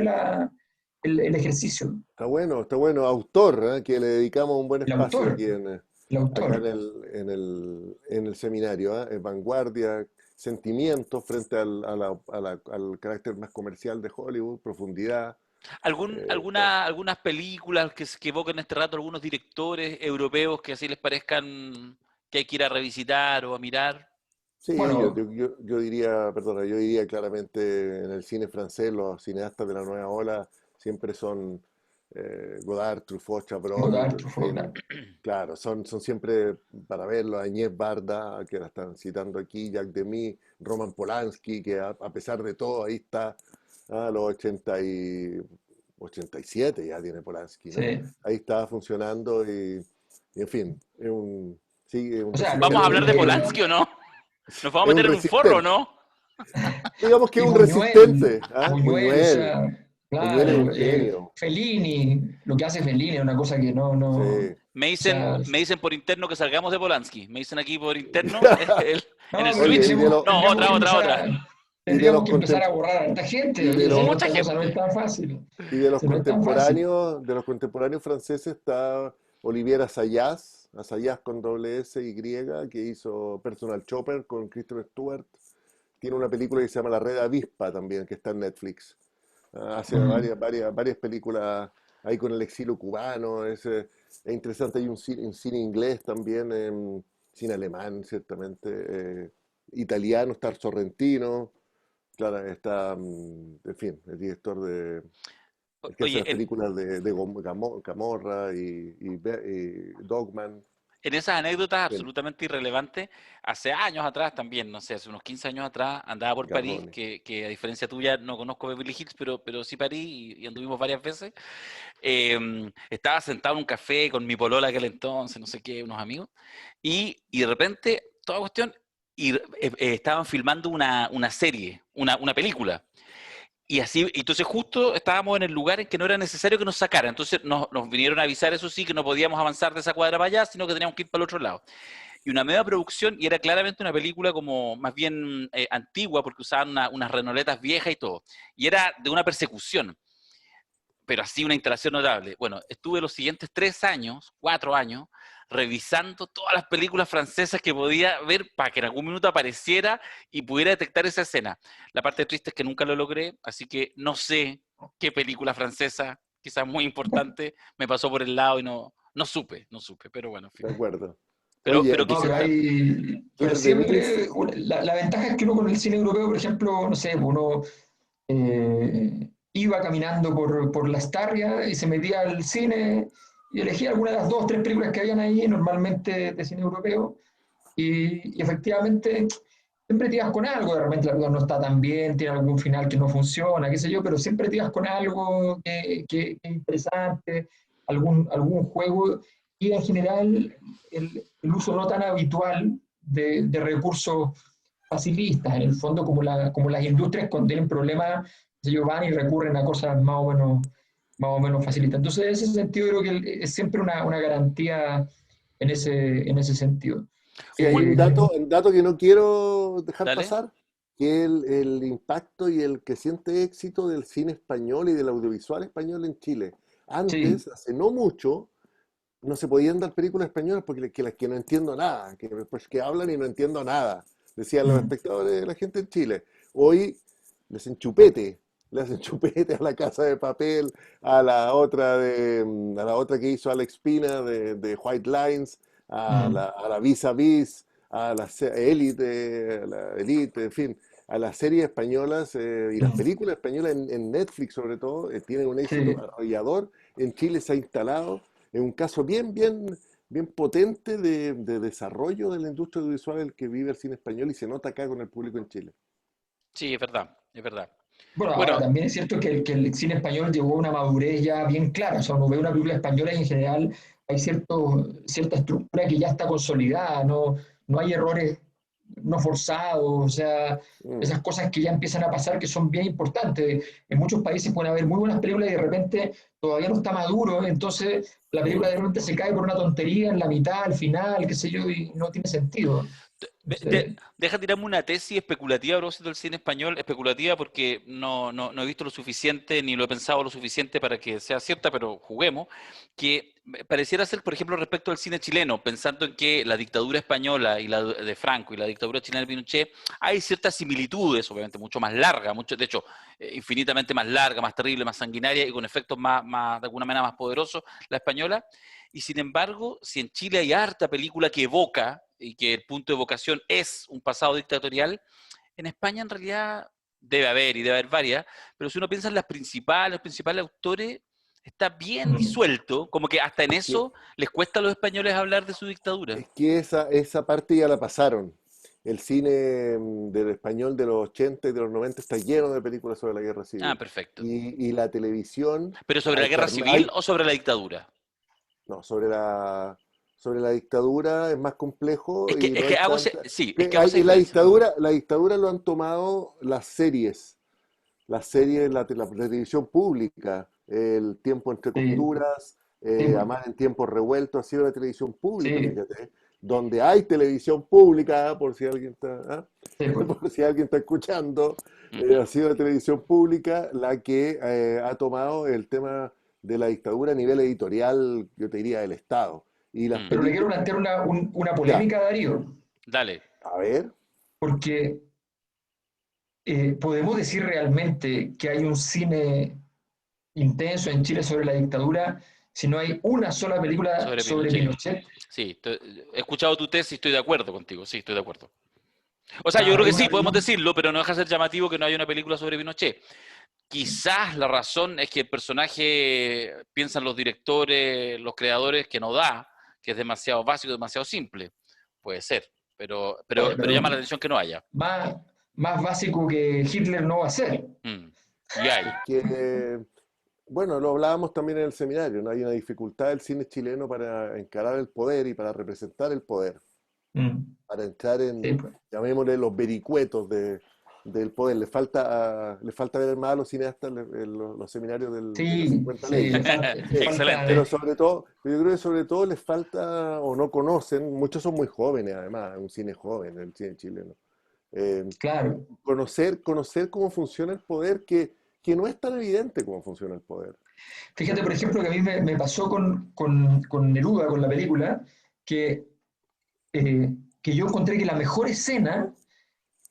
el ejercicio. Está bueno. Autor, ¿eh? Que le dedicamos un buen El espacio autor, aquí el acá autor. en el seminario, ¿eh? Vanguardia, sentimientos frente al carácter más comercial de Hollywood, profundidad. Está- Algunas películas que evoquen este rato algunos directores europeos que así les parezcan que hay que ir a revisitar o a mirar? sí, Bueno, yo diría, perdona, yo diría claramente en el cine francés los cineastas de la nueva ola siempre son Godard, Truffaut, Chabrol, Godard, en Truffaut, fin, claro, son siempre para verlo, Agnès Varda, que la están citando aquí, Jacques Demy, Roman Polanski, que a pesar de todo ahí está a los 87 ya tiene Polanski, ¿no? sí. Ahí está funcionando y en fin, sí, es un O sea, ¿Vamos a resistente. hablar de Polanski o no? ¿Nos vamos a Es un meter en un forro o resistente. no? Digamos que y es un Buñuel, resistente, ¿ah? Buñuel, o Buñuel. sea, Buñuel es un claro, genio. Fellini, lo que hace Fellini es una cosa que Sí. o sea, Me dicen por interno que salgamos de Polanski. Me dicen aquí por interno en el no, pero Oye, switch. No, tendríamos que empezar otra. y de los tendríamos que empezar a borrar a esta gente, y de si no, los Mucha esta cosa no gente. es tan fácil, y de los si no es tan fácil. contemporáneos franceses está Olivier Assayas, Assayas con doble S y que hizo Personal Chopper con Kristen Stewart. Tiene una película que se llama La Red Avispa también, que está en Netflix. Hace Mm, varias películas ahí con el exilio cubano. Es interesante. Hay un cine inglés también, cine alemán, ciertamente. Italiano, está Sorrentino. Claro, está, en fin, el director el que hace Oye, las películas de Camorra y Dogman. en esas anécdotas Bien, absolutamente irrelevantes, hace años atrás también, no sé, hace unos 15 años atrás, andaba por París, Garrone. que a diferencia tuya no conozco Beverly Hills, pero sí París y anduvimos varias veces. Estaba sentado en un café con mi polola aquel entonces, no sé qué, unos amigos, y de repente, toda cuestión, estaban filmando una serie, una película. Y así, entonces justo estábamos en el lugar en que no era necesario que nos sacaran. Entonces nos vinieron a avisar, eso sí, que no podíamos avanzar de esa cuadra para allá, sino que teníamos que ir para el otro lado. Y una nueva producción, y era claramente una película como más bien antigua, porque usaban unas renoletas viejas y todo. Y era de una persecución, pero así una instalación notable. Bueno, estuve los siguientes 3 años, 4 años, revisando todas las películas francesas que podía ver para que en algún minuto apareciera y pudiera detectar esa escena. La parte triste es que nunca lo logré, así que no sé qué película francesa, quizás muy importante, me pasó por el lado y no supe, pero bueno, en fin. De acuerdo. Pero Oye, no, pero quizás, pero Denise, siempre, la ventaja es que uno con el cine europeo, por ejemplo, no sé, uno iba caminando por la Starria y se metía al cine y elegía alguna de las 2 o 3 películas que habían ahí, normalmente de cine europeo, y efectivamente siempre te ibas con algo, de repente la película no está tan bien, tiene algún final que no funciona, qué sé yo, pero siempre te ibas con algo que es interesante, algún juego, y en general el uso no tan habitual de recursos facilistas, en el fondo como las industrias cuando tienen problemas, ellos van y recurren a cosas más o menos más o menos facilita. Entonces, en ese sentido, creo que es siempre una garantía en ese sentido. Sí, hay un dato que no quiero dejar Dale. pasar, que es el impacto y el creciente éxito del cine español y del audiovisual español en Chile. Sí, Antes, hace no mucho, no se podían dar películas españolas porque que no entiendo nada, pues, que hablan y no entiendo nada, decían los mm, espectadores de la gente en Chile. Hoy les hacen chupete, le hacen chupete a La Casa de Papel, a la otra que hizo Alex Pina de White Lines, mm, a la Vis a Vis, a la Elite, en fin, a las series españolas y las mm, películas españolas en Netflix sobre todo, tienen un éxito sí. arrollador. En Chile se ha instalado, es un caso bien potente de desarrollo de la industria audiovisual el que vive el cine español y se nota acá con el público en Chile. Sí, es verdad, es verdad. Bueno, ahora Bueno, también es cierto que el cine español llegó a una madurez ya bien clara. O sea, uno ve una película española y en general hay cierta estructura que ya está consolidada, no hay errores no forzados, o sea, Mm. esas cosas que ya empiezan a pasar que son bien importantes. En muchos países pueden haber muy buenas películas y de repente todavía no está maduro, entonces la película Mm. de repente se cae por una tontería en la mitad, al final, qué sé yo, y no tiene sentido. Entonces, deja tirarme una tesis especulativa a propósito del cine español, especulativa porque no he visto lo suficiente ni lo he pensado lo suficiente para que sea cierta, pero juguemos, que pareciera ser, por ejemplo, respecto al cine chileno, pensando en que la dictadura española y la de Franco y la dictadura chilena de Pinochet, hay ciertas similitudes, obviamente mucho más largas, de hecho, infinitamente más larga, más terrible, más sanguinaria y con efectos de alguna manera más poderosos, la española. Y sin embargo, si en Chile hay harta película que evoca y que el punto de evocación es un pasado dictatorial, en España en realidad debe haber varias, pero si uno piensa en los principales autores, está bien mm, disuelto, como que hasta en Es que, eso les cuesta a los españoles hablar de su dictadura. es que esa parte ya la pasaron. El cine del español de los 80 y de los 90 está lleno de películas sobre la guerra Ah, civil. perfecto. Y la televisión, ¿Pero sobre la guerra civil o sobre la dictadura? no, sobre la dictadura es más complejo y Es no que hay hago tanta. sí, es que hago esa Y diferencia. la dictadura lo han tomado las series, la televisión pública, el tiempo entre sí, costuras, sí, pues, Amar en tiempos revueltos, ha sido la televisión pública, sí, fíjate, donde hay televisión pública, por si alguien está, sí, pues. por si alguien está escuchando, Ujú. ha sido la televisión pública la que ha tomado el tema de la dictadura a nivel editorial, yo te diría, del Estado. Y las Mm. Pero le quiero películas, plantear una ya, polémica, Darío, Dale. a ver, porque podemos decir realmente que hay un cine intenso en Chile sobre la dictadura si no hay una sola película Sobre sobre Pinochet. Pinochet. Sí, he escuchado tu tesis y estoy de acuerdo contigo. Sí, estoy de acuerdo. O O sea, yo sea, creo hay que una sí, podemos película. decirlo, pero no deja de ser llamativo que no haya una película sobre Pinochet. Quizás la razón es que el personaje, piensan los directores, los creadores, que no da, que es demasiado básico, demasiado simple. Puede ser, Oye, pero pero llama la atención que no haya. más, más básico que Hitler no va a ser. Mm. Y hay. es que bueno, lo hablábamos también en el seminario, ¿no? Hay una dificultad del cine chileno para encarar el poder y para representar el poder, Mm, para entrar sí, en, pues. llamémosle, los vericuetos del poder. Le falta ver más a los cineastas los seminarios de las Sí, 50 sí, leyes. le Excelente. Pero falta, sobre todo, yo creo que sobre todo les falta, o no conocen, muchos son muy jóvenes además, un cine joven, el cine chileno. Eh, claro. conocer cómo funciona el poder, que no es tan evidente cómo funciona el poder. Fíjate, por ejemplo, que a mí me pasó con Neruda, con la película, que, que yo encontré que la mejor escena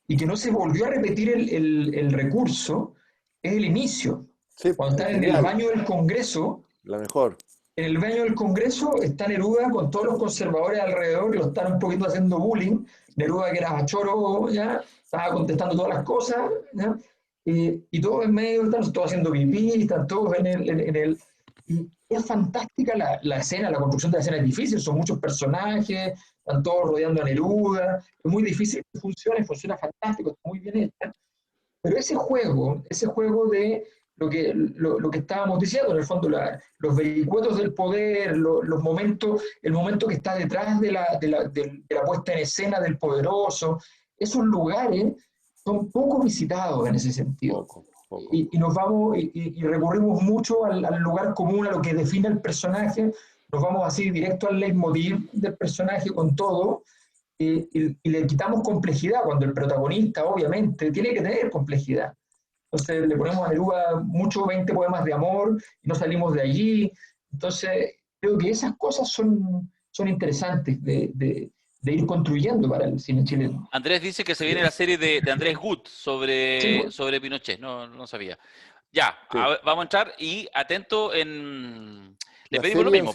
y que no se volvió a repetir el recurso es el inicio. Sí, Cuando es están en el genial, baño del Congreso, la mejor. en el baño del Congreso está Neruda con todos los conservadores alrededor que lo están un poquito haciendo bullying. Neruda, que era choro, ya estaba contestando todas las cosas, ¿ya? Y todos en medio, están todos haciendo pipí, están todos en el. Y es fantástica la escena, la construcción de la escena es difícil, son muchos personajes, están todos rodeando a Neruda, es muy difícil que funciona fantástico, está muy bien hecha. Pero ese juego de lo que estábamos diciendo, en el fondo, los vericuetos del poder, los momentos, el momento que está detrás de la puesta en escena del poderoso, esos lugares son poco visitados en ese sentido. Poco. poco. y nos vamos y recurrimos mucho al lugar común, a lo que define el personaje, nos vamos así directo al leitmotiv del personaje con todo, y le quitamos complejidad, cuando el protagonista obviamente tiene que tener complejidad. Entonces le ponemos a Neruda mucho 20 poemas de amor y no salimos de allí. Entonces creo que esas cosas son interesantes de ir construyendo para el cine chileno. Andrés dice que se viene la serie de Andrés Gut Sí, pues. sobre Pinochet. No sabía. Ya, Sí. vamos a entrar y atento en... Le Las pedimos lo series han mismo,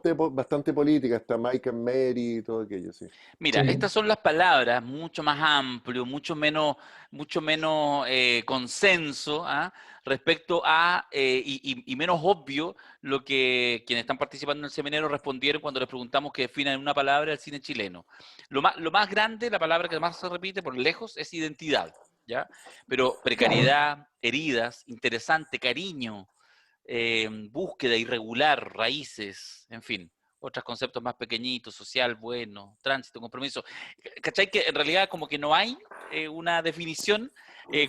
sido po. bastante políticas, está Mike and Mary y todo aquello, sí. Mira, Sí. estas son las palabras, mucho más amplio, mucho menos consenso, ¿ah? Respecto a, y menos obvio, lo que quienes están participando en el seminario respondieron cuando les preguntamos que definan en una palabra el cine chileno. Lo más grande, la palabra que más se repite por lejos, es identidad, ¿ya? Pero precariedad, heridas, interesante, cariño, búsqueda irregular, raíces, en fin. Otros conceptos más pequeñitos, social, bueno, tránsito, compromiso. ¿Cachai? Que en realidad como que no hay una definición,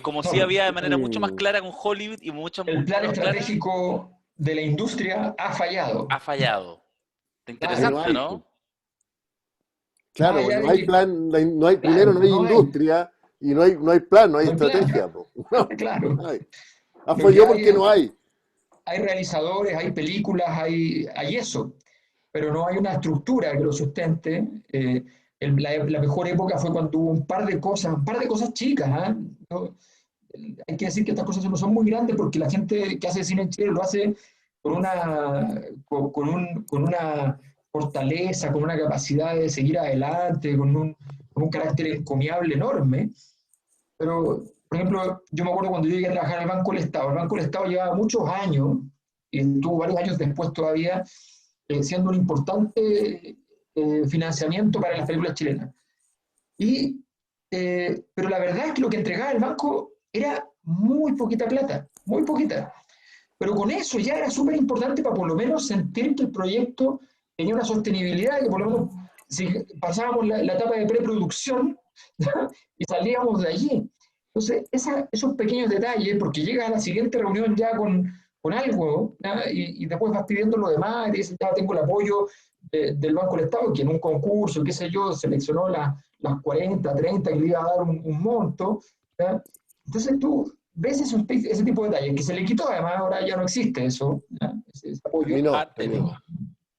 como No, sí había de manera mucho más Mm, clara con Hollywood y mucho el plan más clara, estratégico de la industria ha fallado. ha fallado. es que no Interesante, hay, ¿no? Más claro, pues allá no de hay que, plan, no hay, primero claro, no hay no hay, industria y no hay plan, no hay no hay plan, estrategia, po. No, claro. no hay. Ah, Lo que falló porque no hay. hay realizadores, hay películas, hay eso, pero no hay una estructura que lo sustente. La mejor época fue cuando hubo un par de cosas chicas. ¿Ah? No, hay que decir que estas cosas no son muy grandes porque la gente que hace cine en Chile lo hace con una fortaleza, con una capacidad de seguir adelante, con un carácter encomiable enorme. Pero, por ejemplo, yo me acuerdo cuando yo llegué a trabajar al Banco del Estado. El Banco del Estado llevaba muchos años, y estuvo varios años después todavía, siendo un importante financiamiento para las películas chilenas. Y, pero la verdad es que lo que entregaba el banco era muy poquita plata, muy poquita. Pero con eso ya era súper importante para por lo menos sentir que el proyecto tenía una sostenibilidad, que por lo menos si pasábamos la etapa de preproducción y salíamos de allí. Entonces, esos pequeños detalles, porque llegas a la siguiente reunión ya con algo, y después vas pidiendo lo demás, y te dices, ya tengo el apoyo del Banco del Estado, que en un concurso, qué sé yo, seleccionó las 40, 30 que le iba a dar un monto. ¿Ya? Entonces tú ves ese tipo de detalles, que se le quitó, además ahora ya no existe eso, ¿ya? Ese apoyo, Terminó.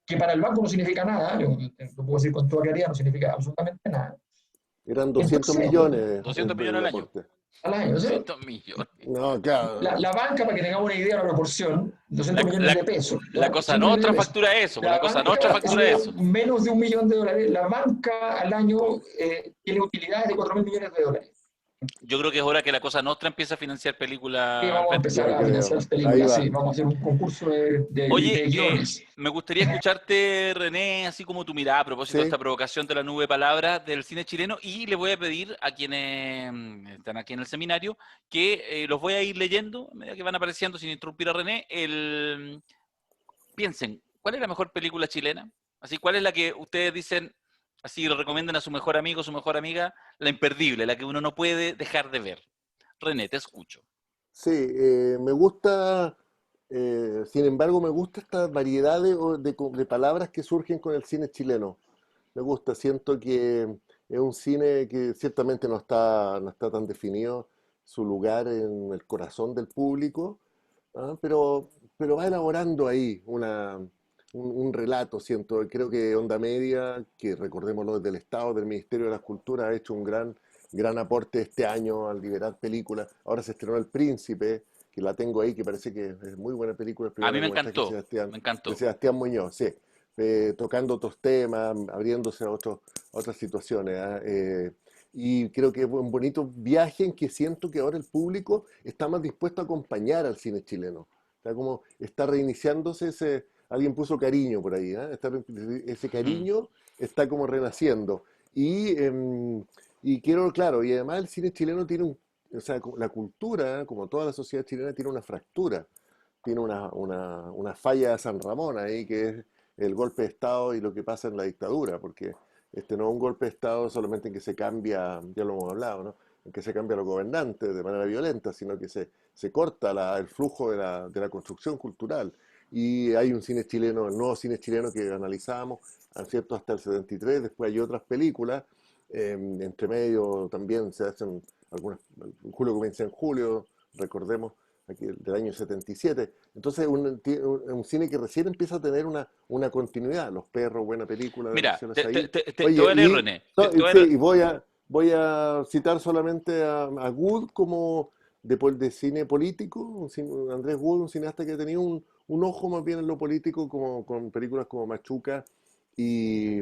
que para el banco no significa nada, yo lo puedo decir con toda claridad, no significa absolutamente nada. Eran 200 Entonces, millones 200 millones el al año. aporte. al año, ¿sí? 200 millones. No, claro. La banca, para que tengamos una idea de la proporción, 200 La, millones la, de pesos. la ¿Ya? Cosa 200 millones Nostra de pesos. factura eso, pues La la Cosa Nostra banca, factura eso. menos de $1 millón. La banca al año tiene utilidades de 4.000 millones de dólares. Yo creo que es hora que la Cosa Nostra empiece a financiar Y películas, vamos a Alberto. empezar Yo a financiar creo. las Ahí películas, sí. va. Vamos a hacer un concurso de Oye, guiones. me gustaría escucharte, René, así como tu mirada a propósito de Sí, esta provocación de la nube de palabras del cine chileno, y le voy a pedir a quienes están aquí en el seminario que los voy a ir leyendo, a medida que van apareciendo sin interrumpir a René, piensen, ¿cuál es la mejor película chilena? Así, ¿cuál es la que ustedes dicen, así lo recomiendan a su mejor amigo, su mejor amiga, la imperdible, la que uno no puede dejar de ver? René, te escucho. sí, me gusta, sin embargo, me gusta esta variedad de palabras que surgen con el cine chileno. Me gusta, siento que es un cine que ciertamente no está tan definido su lugar en el corazón del público, ¿ah? Pero va elaborando ahí un relato, siento. Creo que Onda Media, que recordémoslo desde el Estado, del Ministerio de las Culturas, ha hecho un gran aporte este año al liberar películas. Ahora se estrenó El Príncipe, que la tengo ahí, que parece que es muy buena película, el A primer mí largometraje me de encantó. Sebastián Muñoz, sí. Tocando otros temas, abriéndose a otras situaciones. ¿Ah? Y creo que es un bonito viaje en que siento que ahora el público está más dispuesto a acompañar al cine chileno. Está como, está reiniciándose alguien puso cariño por ahí, ¿eh? Ese Ujú. cariño está como renaciendo. Y quiero, claro, y además el cine chileno tiene o sea, la cultura, como toda la sociedad chilena, tiene una fractura, tiene una falla de San Ramón ahí, que es el golpe de Estado y lo que pasa en la dictadura, porque este no es un golpe de Estado solamente en que se cambia, ya lo hemos hablado, ¿no? en que se cambia a los gobernantes de manera violenta, sino que se corta el flujo de la construcción cultural. Y hay un cine chileno, el nuevo cine chileno que analizamos, ¿cierto? Hasta el 73, después hay otras películas, entre medio también se hacen algunas, Julio comienza en julio, recordemos, aquí del año 77. Entonces un cine que recién empieza a tener una continuidad. Los perros, buena película de Mira, Naciones ahí. te Oye, voy a leer, René. sí, y voy a citar solamente a Wood como de cine político, Andrés Wood, un cineasta que tenía un ojo más bien en lo político, como con películas como Machuca y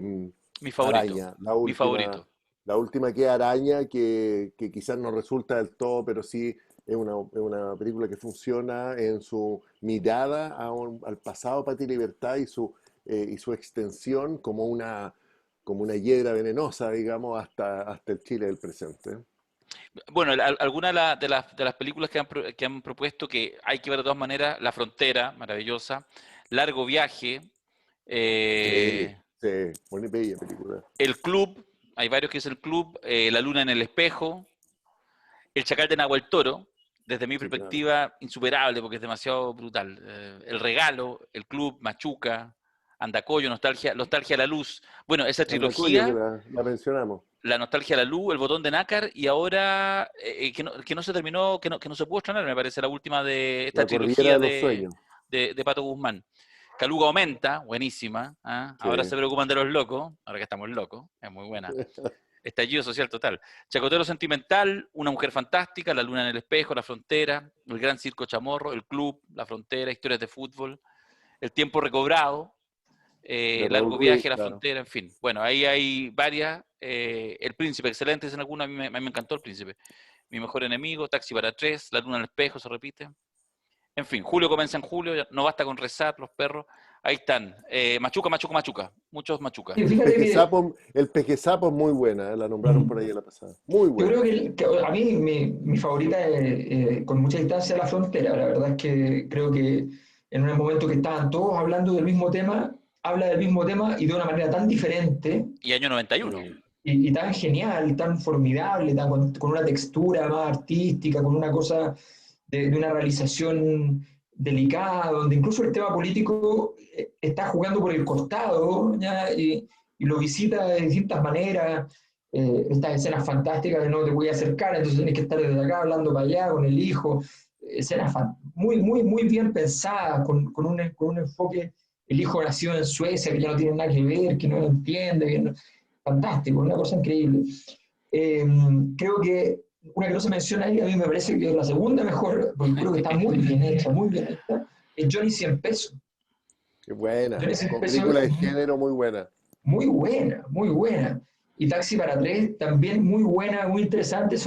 Mi favorito. Araña, Mi favorito. la última que es Araña, que quizás no resulta del todo, pero sí es una película que funciona en su mirada al pasado, patria y libertad y su extensión como una hiedra venenosa, digamos, hasta el Chile del presente. Bueno, algunas de las películas que han propuesto que hay que ver de todas maneras, La Frontera, maravillosa, Largo Viaje, Sí, muy bella película. El Club, hay varios que es El Club, La Luna en el Espejo, El Chacal de Nahuel Toro, desde mi Sí, claro. perspectiva, insuperable porque es demasiado brutal. El Regalo, El Club, Machuca, Andacollo, Nostalgia a la Luz. Bueno, esa Andacollo, trilogía, que la mencionamos. La Nostalgia a la Luz, El Botón de Nácar, y ahora que no se terminó, que no se pudo estrenar, me parece, la última de esta La Cordillera trilogía de los Sueños. de Pato Guzmán. Caluga Aumenta, buenísima. ¿Ah? Sí. Ahora se preocupan de los locos, ahora que estamos locos, es muy buena. Estallido social total. Chacotero sentimental, Una mujer fantástica, La luna en el espejo, La frontera, El gran circo chamorro, El club, La frontera, Historias de fútbol, El tiempo recobrado, De Largo Raúl viaje, Ruiz, La claro. frontera, en fin. Bueno, ahí hay varias. El príncipe, excelente, en alguna, a mí me encantó El príncipe. Mi mejor enemigo, Taxi para tres, La luna en el espejo, se repite. En fin, julio comienza en julio, no basta con rezar, Los perros. Ahí están. Machuca, Machuca, Machuca. Muchos Machuca. Y fíjate que El Pejesapo es muy buena, la nombraron por ahí en la pasada. Muy yo buena. creo que a mí mi favorita es, con mucha distancia, La Frontera. La verdad es que creo que en un momento que estaban todos hablando del mismo tema, habla del mismo tema y de una manera tan diferente Y año 91. y tan genial, tan formidable, con una textura más artística, con una cosa de una realización delicada, donde incluso el tema político está jugando por el costado, ¿ya? Y lo visita de distintas maneras. Estas escenas fantásticas de no te voy a acercar, entonces tienes que estar desde acá hablando para allá con el hijo. Escenas muy, muy, muy bien pensadas, con un enfoque. El hijo nació en Suecia, que ya no tiene nada que ver, que no entiende, que no, fantástico, una cosa increíble. Creo que una que no se menciona ahí, a mí me parece que es la segunda mejor, porque creo que está muy bien hecha, es Johnny 100 pesos. Qué buena. Johnny 100 Con pesos película de género muy buena. muy buena, muy buena. Y Taxi para tres, también muy buena, muy interesante.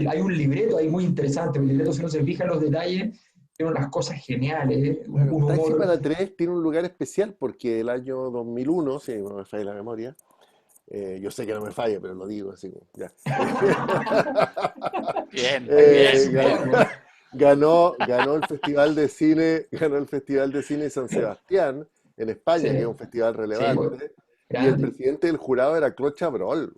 Hay un libreto ahí muy interesante. El libreto, si uno se fija en los detalles, tiene unas cosas geniales. Bueno, Un Taxi humor. para tres tiene un lugar especial porque el año 2001, si no me falla la memoria, yo sé que no me falla, pero lo digo así, ya. Bien, bien. Ganó el Festival de Cine San Sebastián en España, Sí. que es un festival relevante, y el Grande. presidente del jurado era Claude Chabrol.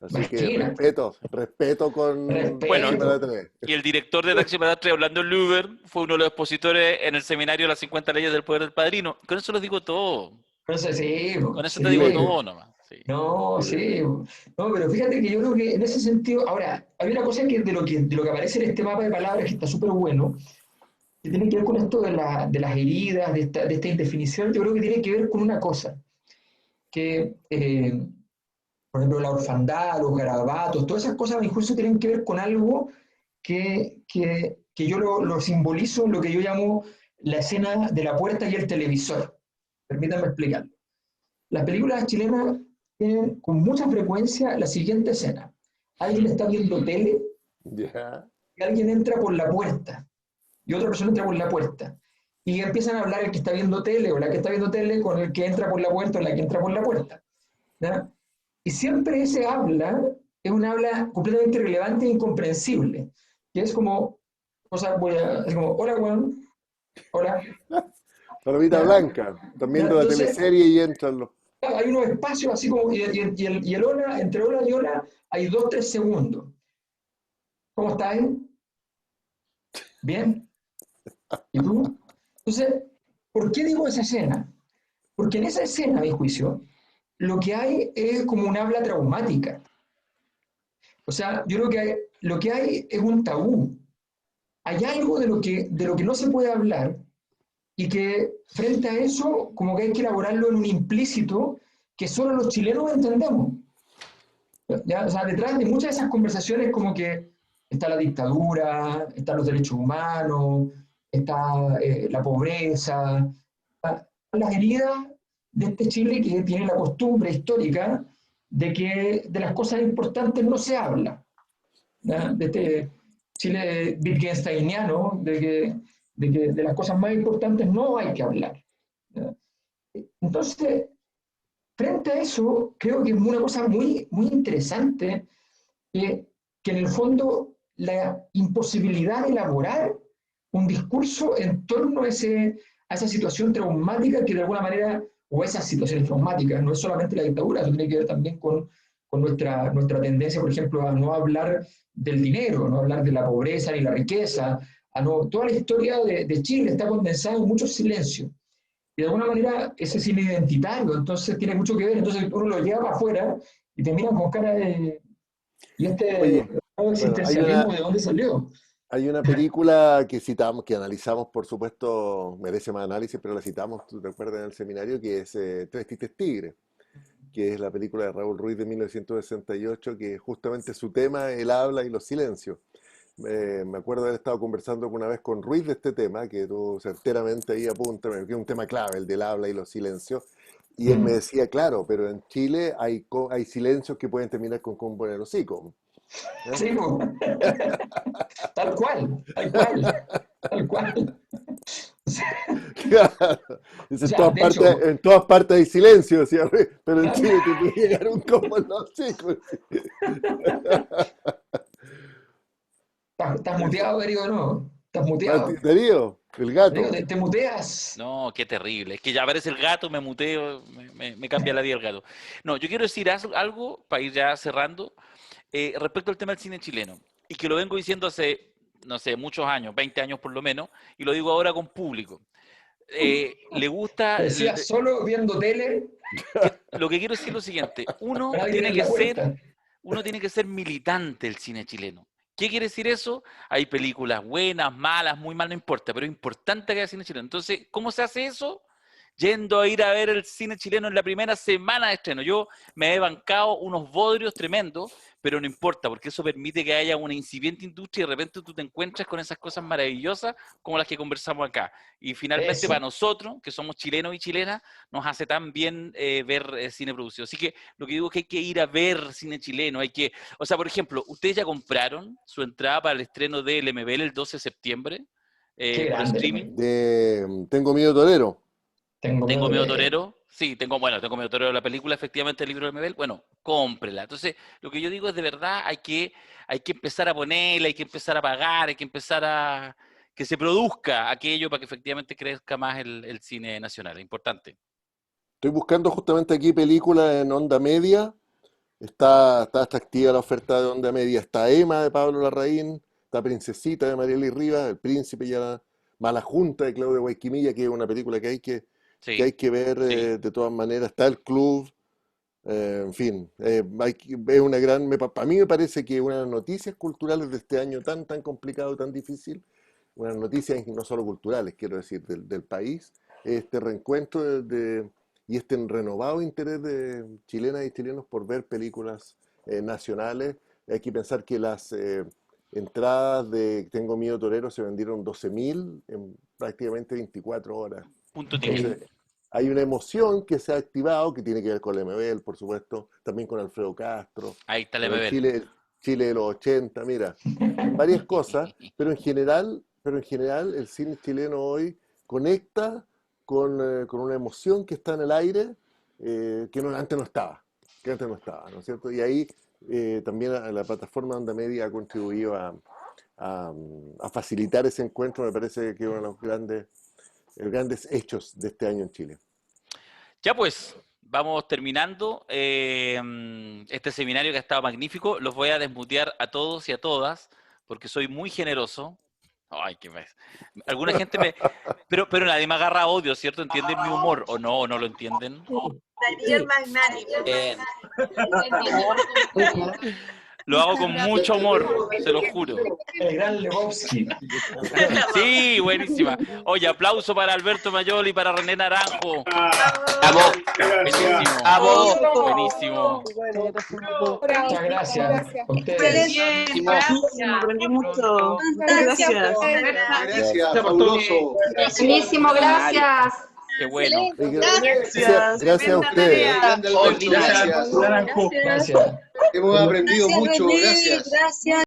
Así que Imagínate. respeto con Bueno, Taxi para tres. y el director de Taxi para tres, Orlando Luber, fue uno de los expositores en el seminario de las 50 leyes del poder del padrino. Con eso lo digo todo. Entonces, sí, Con eso sí. te digo todo nomás. Sí. No, sí. No, pero fíjate que yo creo que en ese sentido, ahora, hay una cosa que de lo que aparece en este mapa de palabras que está súper bueno, que tiene que ver con esto de las heridas, de esta indefinición. Yo creo que tiene que ver con una cosa, que, por ejemplo, la orfandad, los garabatos, todas esas cosas, a mi juicio, tienen que ver con algo que yo lo simbolizo en lo que yo llamo la escena de la puerta y el televisor. Permítanme explicarlo. Las películas chilenas tienen con mucha frecuencia la siguiente escena. Alguien está viendo tele Ya. y alguien entra por la puerta y otra persona entra por la puerta. Y empiezan a hablar el que está viendo tele o la que está viendo tele con el que entra por la puerta o la que entra por la puerta. ¿Ya? Y siempre ese habla es un habla completamente irrelevante e incomprensible. Que es como, es como, hola Juan, hola. Palomita Ya. blanca, están viendo la Entonces, teleserie y entran los... hay unos espacios así como, y el hola, entre hola y hola, hay 2-3 segundos. ¿Cómo estás? ¿Bien? ¿Y tú? Entonces, ¿por qué digo esa escena? Porque en esa escena, a mi juicio, lo que hay es como un habla traumática. O sea, yo creo que lo que hay es un tabú. Hay algo de lo que no se puede hablar y que frente a eso como que hay que elaborarlo en un implícito que solo los chilenos entendemos. ¿Ya? O sea, detrás de muchas de esas conversaciones como que está la dictadura, están los derechos humanos, está la pobreza, las heridas de este Chile que tiene la costumbre histórica de que de las cosas importantes no se habla, ¿ya? De este Chile wittgensteiniano, de las cosas más importantes no hay que hablar, ¿ya? Entonces, frente a eso, creo que es una cosa muy, muy interesante que en el fondo la imposibilidad de elaborar un discurso en torno a esa situación traumática que de alguna manera, o esas situaciones traumáticas, no es solamente la dictadura, eso tiene que ver también con nuestra tendencia, por ejemplo, a no hablar del dinero, no hablar de la pobreza ni la riqueza, toda la historia de Chile está condensada en mucho silencio. Y de alguna manera ese cine identitario, entonces tiene mucho que ver, entonces uno lo lleva para afuera y te miran con cara de, ¿y este Oye, nuevo bueno, existencialismo de dónde salió? hay una película que citamos, que analizamos, por supuesto, merece más análisis, pero la citamos, tú te acuerdas, en el seminario, que es Tres Tistes Tigres, que es la película de Raúl Ruiz de 1968, que justamente su tema es el habla y los silencios. Me acuerdo de haber estado conversando una vez con Ruiz de este tema, que tú certeramente ahí apunta, que es un tema clave, el del habla y los silencios, y él me decía, claro, pero en Chile hay silencios que pueden terminar con poner el hocico. ¿Eh? Sí, tal cual, tal cual, tal cual. Claro. Dice, O sea, de hecho, en todas partes hay silencio, decía Ruiz, pero en claro, Chile te puede llegar un combo en los hocicos. estás muteado, Darío, no, estás muteado. Darío, el Darío, gato. te muteas. No, qué terrible. Es que ya aparece el gato, me muteo, me cambia la vida el gato. No, yo quiero decir algo para ir ya cerrando respecto al tema del cine chileno. Y que lo vengo diciendo hace, no sé, muchos años, 20 años por lo menos, y lo digo ahora con público. Le Te gusta, decías solo viendo tele, lo que quiero decir es lo siguiente, nadie viene en la puerta. uno tiene que ser militante del cine chileno. ¿Qué quiere decir eso? Hay películas buenas, malas, muy mal, no importa, pero es importante que haya cine chileno. Entonces, ¿cómo se hace eso? Yendo a ir a ver el cine chileno en la primera semana de estreno. Yo me he bancado unos bodrios tremendos, pero no importa, porque eso permite que haya una incipiente industria y de repente tú te encuentras con esas cosas maravillosas como las que conversamos acá. Y finalmente para Eso. nosotros, que somos chilenos y chilenas, nos hace tan bien ver cine producido. Así que lo que digo es que hay que ir a ver cine chileno, o sea, por ejemplo, ¿ustedes ya compraron su entrada para el estreno de LMB el 12 de septiembre Qué por grande, streaming? también. Tengo miedo torero. Tengo Tengo miedo miedo de... torero. Sí, tengo miedo torero de la película, efectivamente, el libro de Mebel. Bueno, cómprela. Entonces, lo que yo digo es de verdad, hay que empezar a ponerla, hay que empezar a pagar, hay que empezar a que se produzca aquello para que efectivamente crezca más el cine nacional. Es importante. Estoy buscando justamente aquí películas en onda media. Está atractiva la oferta de onda media. Está Emma de Pablo Larraín, está Princesita de Marieli Rivas, El Príncipe ya, Mala Junta de Claudio Guayquimilla, que es una película que Sí, hay que ver sí. de todas maneras. Está El Club, en fin, es una gran, para mí me parece que una de las noticias culturales de este año tan complicado, tan difícil, unas noticias no solo culturales, quiero decir, del país, este reencuentro y este renovado interés de chilenas y chilenos por ver películas nacionales. Hay que pensar que las entradas de Tengo Miedo Torero se vendieron 12.000 en prácticamente 24 horas. Punto ticket. Entonces, Increíble. hay una emoción que se ha activado, que tiene que ver con el MBL, por supuesto, también con Alfredo Castro, Ahí está el con MBL. Chile de los 80, mira, varias cosas, pero en general el cine chileno hoy conecta con una emoción que está en el aire, antes no estaba, ¿no es cierto? Y ahí también la plataforma Onda Media ha contribuido a facilitar ese encuentro, me parece que es uno de los grandes hechos de este año en Chile. Ya pues, vamos terminando este seminario que ha estado magnífico. Los voy a desmutear a todos y a todas, porque soy muy generoso. Ay, qué más. Alguna gente me... Pero nadie me agarra odio, ¿cierto? ¿Entienden mi humor o no? ¿O no lo entienden? Daniel Magnánimo. Lo hago con mucho amor, se lo juro. El gran Lebowski. Sí, buenísima. Oye, aplauso para Alberto Mayol y para René Naranjo. Vamos. Buenísimo. Bravo. Buenísimo. Muchas gracias a ustedes. Excelente. Aprendí mucho. Gracias. Gracias, fabuloso. Buenísimo, gracias. Qué bueno. Gracias a ustedes. Grande Alberto, gracias. Gracias. Hemos aprendido Gracias, mucho, René, gracias. gracias.